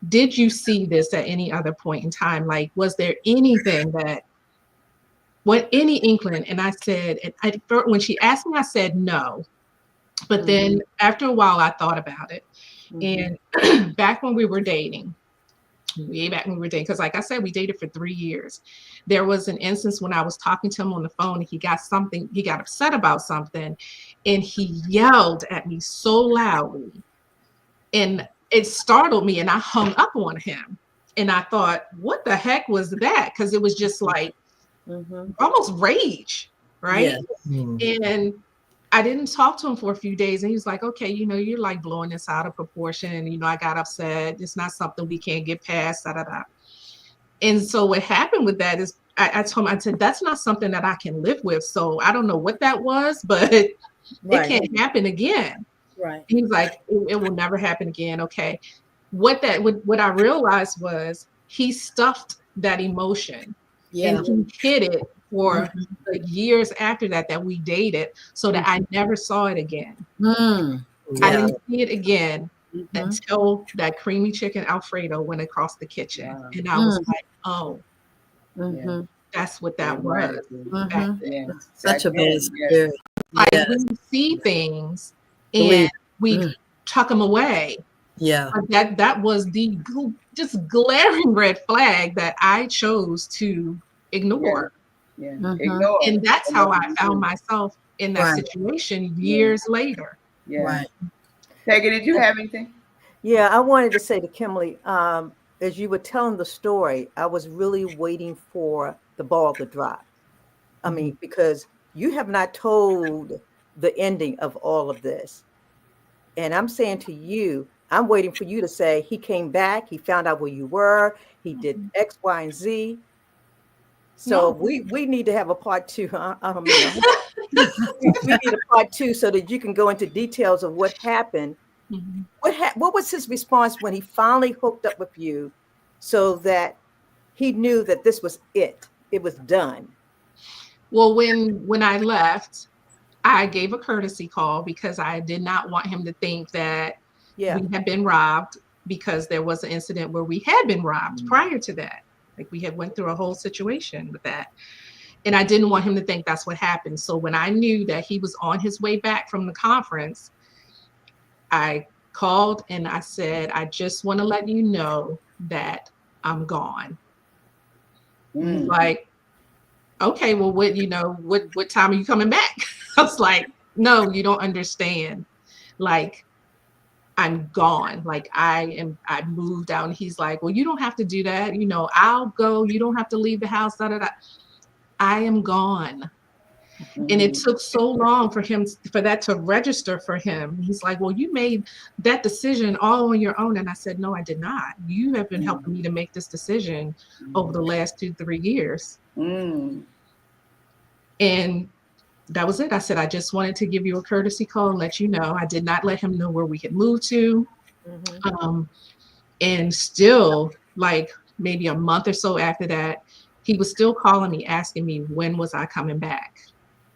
"Did you see this at any other point in time? Like, was there anything any inkling?" And I said, when she asked me, I said no. But then after a while, I thought about it. And back when we were dating, because like I said, we dated for 3 years. There was an instance when I was talking to him on the phone, and he got upset about something, and he yelled at me so loudly, and it startled me, and I hung up on him. And I thought, what the heck was that? Because it was just like almost rage, right? Yeah. And I didn't talk to him for a few days, and he was like, "Okay, you're like blowing this out of proportion." And, I got upset. It's not something we can't get past, da, da, da. And so what happened with that is I told him, I said, "That's not something that I can live with. So I don't know what that was, but it can't happen again." Right. He was like, it will never happen again. Okay. What I realized was he stuffed that emotion and he hid it for the years after that we dated, so that I never saw it again. I didn't see it again until that creamy chicken Alfredo went across the kitchen. And I was like, oh. That's what that It was. was. Back then. Yeah. Such a Back then, bad spirit. Like Yes. we see things Believe. and we tuck them away. Yeah. But that was the just glaring red flag that I chose to ignore. Yeah. Mhm. Ignore. And that's And how what I you found do. myself in that Right. situation years later. Yeah. Right. Peggy, did you have anything? Yeah, I wanted to say to Kimberly, as you were telling the story, I was really waiting for the ball to drop. I mean, because you have not told the ending of all of this. And I'm saying to you, I'm waiting for you to say he came back, he found out where you were, he did X, Y, and Z. So we need to have a part two. I don't mean we need a part two so that you can go into details of what happened. Mhm. What was his response when he finally hooked up with you, so that he knew that this was it? It was done. Well, when I left, I gave a courtesy call because I did not want him to think that Yeah. we had been robbed, because there was an incident where we had been robbed prior to that. Like we had went through a whole situation with that. And I didn't want him to think that's what happened. So when I knew that he was on his way back from the conference, I called and I said, I just want to let you know that I'm gone. Mm. Like, okay, well, what time are you coming back? I was like, no, you don't understand. Like, I'm gone. Like I moved out. And he's like, well, you don't have to do that. I'll go. You don't have to leave the house. Da, da, da. I am gone. And it took so long for that to register for him. He's like, well, you made that decision all on your own. And I said, no, I did not. You have been helping me to make this decision over the last 2-3 years. And that was it. I said, I just wanted to give you a courtesy call and let you know. I did not let him know where we had moved to. And still, like maybe a month or so after that, he was still calling me, asking me, when was I coming back?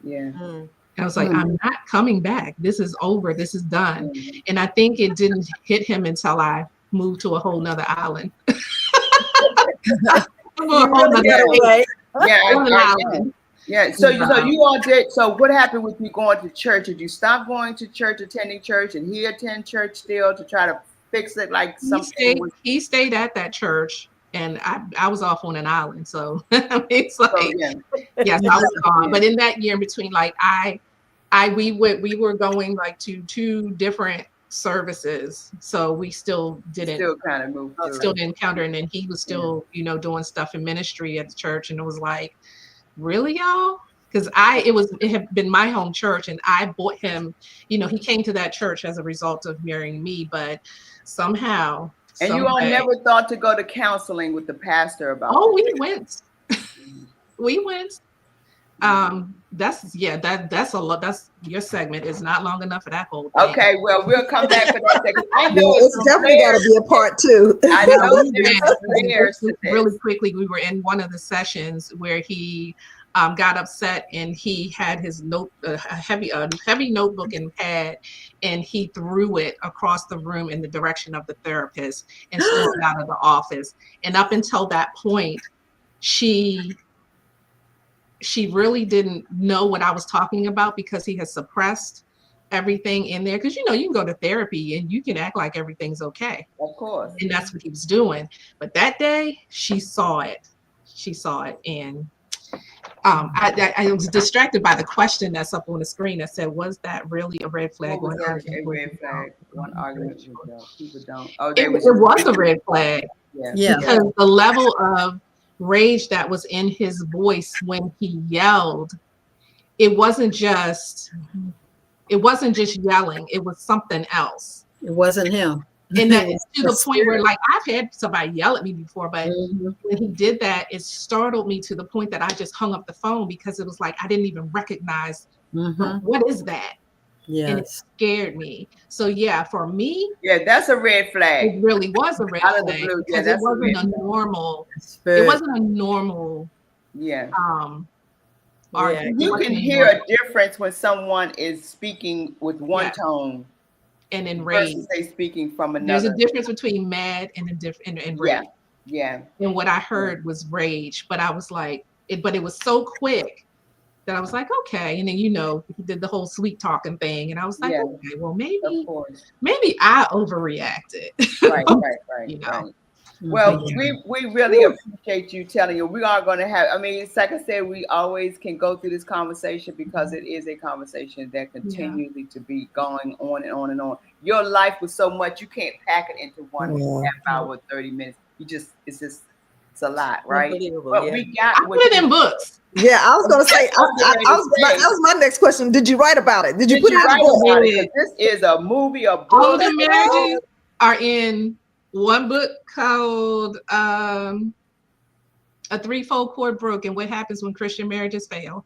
Yeah. And I was like, I'm not coming back. This is over. This is done. And I think it didn't hit him until I moved to a whole nother island. Yeah. So you all did. So what happened with you going to church? Did you stop going to church, attending church, and he attend church still to try to fix it? Like something. He stayed at that church, and I was off on an island. So it's like, yes, I was gone. But in that year in between, like we were going like to 2 different services, so we still didn't encounter. And then he was still doing stuff in ministry at the church, and it was like, really, y'all? Because it had been my home church, and I bought him, he came to that church as a result of marrying me, but somehow. And you all never thought to go to counseling with the pastor about it? We went. We went. That's a lot. That's your segment is not long enough for that whole thing. Okay, well, we'll come back to that second. I know it's definitely got to be a part 2. I know really quickly. We were in one of the sessions where he got upset, and he had his heavy notebook and pad, and he threw it across the room in the direction of the therapist and stormed out of the office. And up until that point, she really didn't know what I was talking about, because he has suppressed everything in there. Because you can go to therapy and you can act like everything's okay. Of course. And that's what he was doing. But that day, she saw it. And I was distracted by the question that's up on the screen that said, was that really a red flag? One argument. People don't. It was a red flag. Yeah. Because the level of rage that was in his voice when he yelled, it wasn't just yelling, it was something else. It wasn't him. And that is to the point where, like, I've had somebody yell at me before, but when he did that, it startled me to the point that I just hung up the phone, because it was like I didn't even recognize what is that. Yeah. And it scared me. So yeah, for me, that's a red flag. It really was a red flag, because it wasn't a normal. It wasn't a normal. Argument. You can hear a difference when someone is speaking with one tone and enraged. Versus they speaking from another. There's a difference between mad and rage. Yeah. And what I heard was rage, but I was like, but it was so quick that I was like, okay. And then, you know, he did the whole sweet talking thing. And I was like, Yeah, okay, well, of maybe course. I overreacted. Right, You know. right. Well, Yeah. we really appreciate you telling you. We are going to have, I mean, it's like I said, we always can go through this conversation because it is a conversation that continually to be going on and on and on. Your life was so much, you can't pack it into one half hour, 30 minutes. It's a lot, right? Unbelievable, But yeah. we got I put it in books. Yeah, I was going to say, that was my next question. Did you write about it? Did you put it in write a book? about it? 'Cause this is a movie, a book. All of the marriages are in one book called A Threefold Cord Broken, What Happens When Christian Marriages Fail.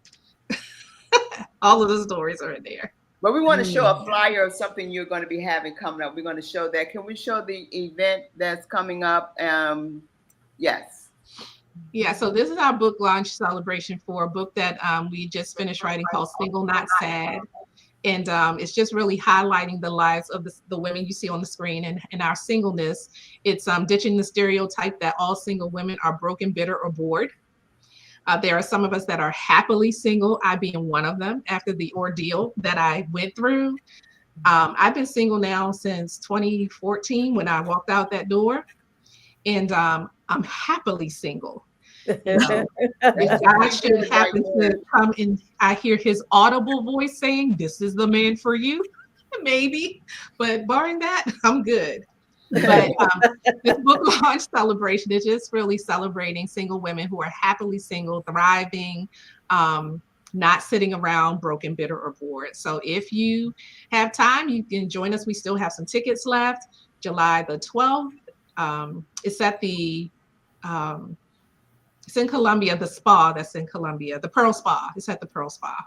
All of the stories are in there. But we want to show a flyer of something you're going to be having coming up. We're going to show that. Can we show the event that's coming up? Yes. Yeah, so this is our book launch celebration for a book that we just finished writing called Single Not Sad. And it's just really highlighting the lives of the women you see on the screen and our singleness. It's ditching the stereotype that all single women are broken, bitter, or bored. There are some of us that are happily single, I being one of them, after the ordeal that I went through. I've been single now since 2014 when I walked out that door. And I'm happily single. You know, if God should happen to come and I hear his audible voice saying, this is the man for you, maybe. But barring that, I'm good. But this book launch celebration is just really celebrating single women who are happily single, thriving, not sitting around broken, bitter, or bored. So if you have time, you can join us. We still have some tickets left. July the 12th. It's at the it's in Columbia, the spa that's in Columbia, the Pearl Spa. It's at the Pearl Spa.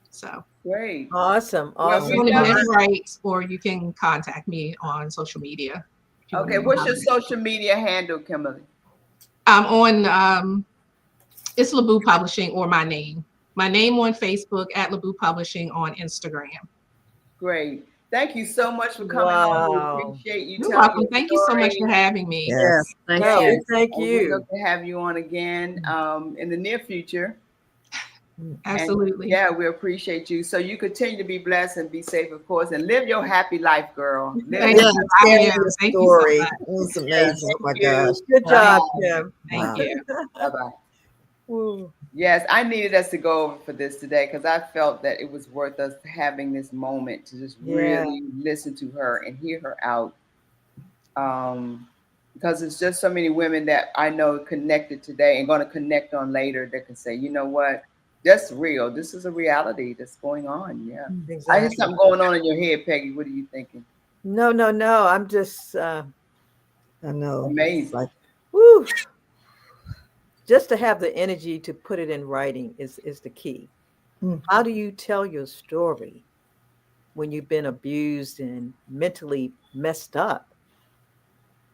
So great. Awesome. You want to write, or you can contact me on social media. Okay, what's your social media handle, Kimberly? I'm on it's LaBoo Publishing, or my name. My name on Facebook, at LaBoo Publishing on Instagram. Great. Thank you so much for coming on. We appreciate you. You're welcome. Thank you so much for having me. Yes, thank you. Thank you. We'd love to have you on again in the near future. Absolutely. And we appreciate you. So you continue to be blessed and be safe, of course, and live your happy life, girl. Thank you. Thank you so much. It was amazing. Oh my gosh. Good job, Kim. Thank you. Bye-bye. Yes, I needed us to go over for this today because I felt that it was worth us having this moment to just really listen to her and hear her out. Because it's just so many women that I know connected today and going to connect on later that can say, you know what, that's real. This is a reality that's going on. Yeah. Exactly. I hear something going on in your head, Peggy. What are you thinking? No. I'm just I know. Amazing. Like, woo. Just to have the energy to put it in writing is the key. How do you tell your story when you've been abused and mentally messed up?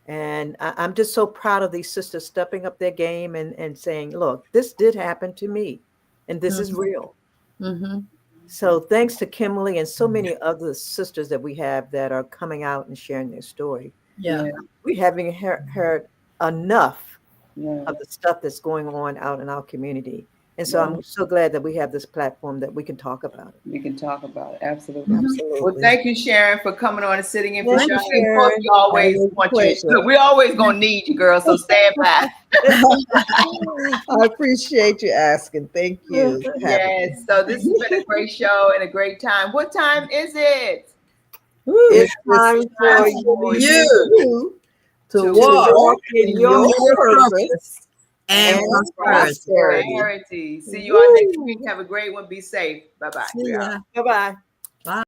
And I'm just so proud of these sisters stepping up their game and saying, look, this did happen to me and this is real. So thanks to Kimberly and so many other sisters that we have that are coming out and sharing their story. Yeah. We haven't heard enough of the stuff that's going on out in our community. And so I'm so glad that we have this platform that we can talk about it. We can talk about it. Absolutely. Absolutely. Well, thank you, Sharon, for coming on and sitting in for Sharon. Of course, we always want you. Look, we're always going to need you, girl, so stand by. I appreciate you asking. Thank you. Yes. So this has been a great show and a great time. What time is it? It's time for you to walk in your purpose and prosperity. See you all next week. Have a great one. Be safe. Bye-bye. Bye-bye. Bye.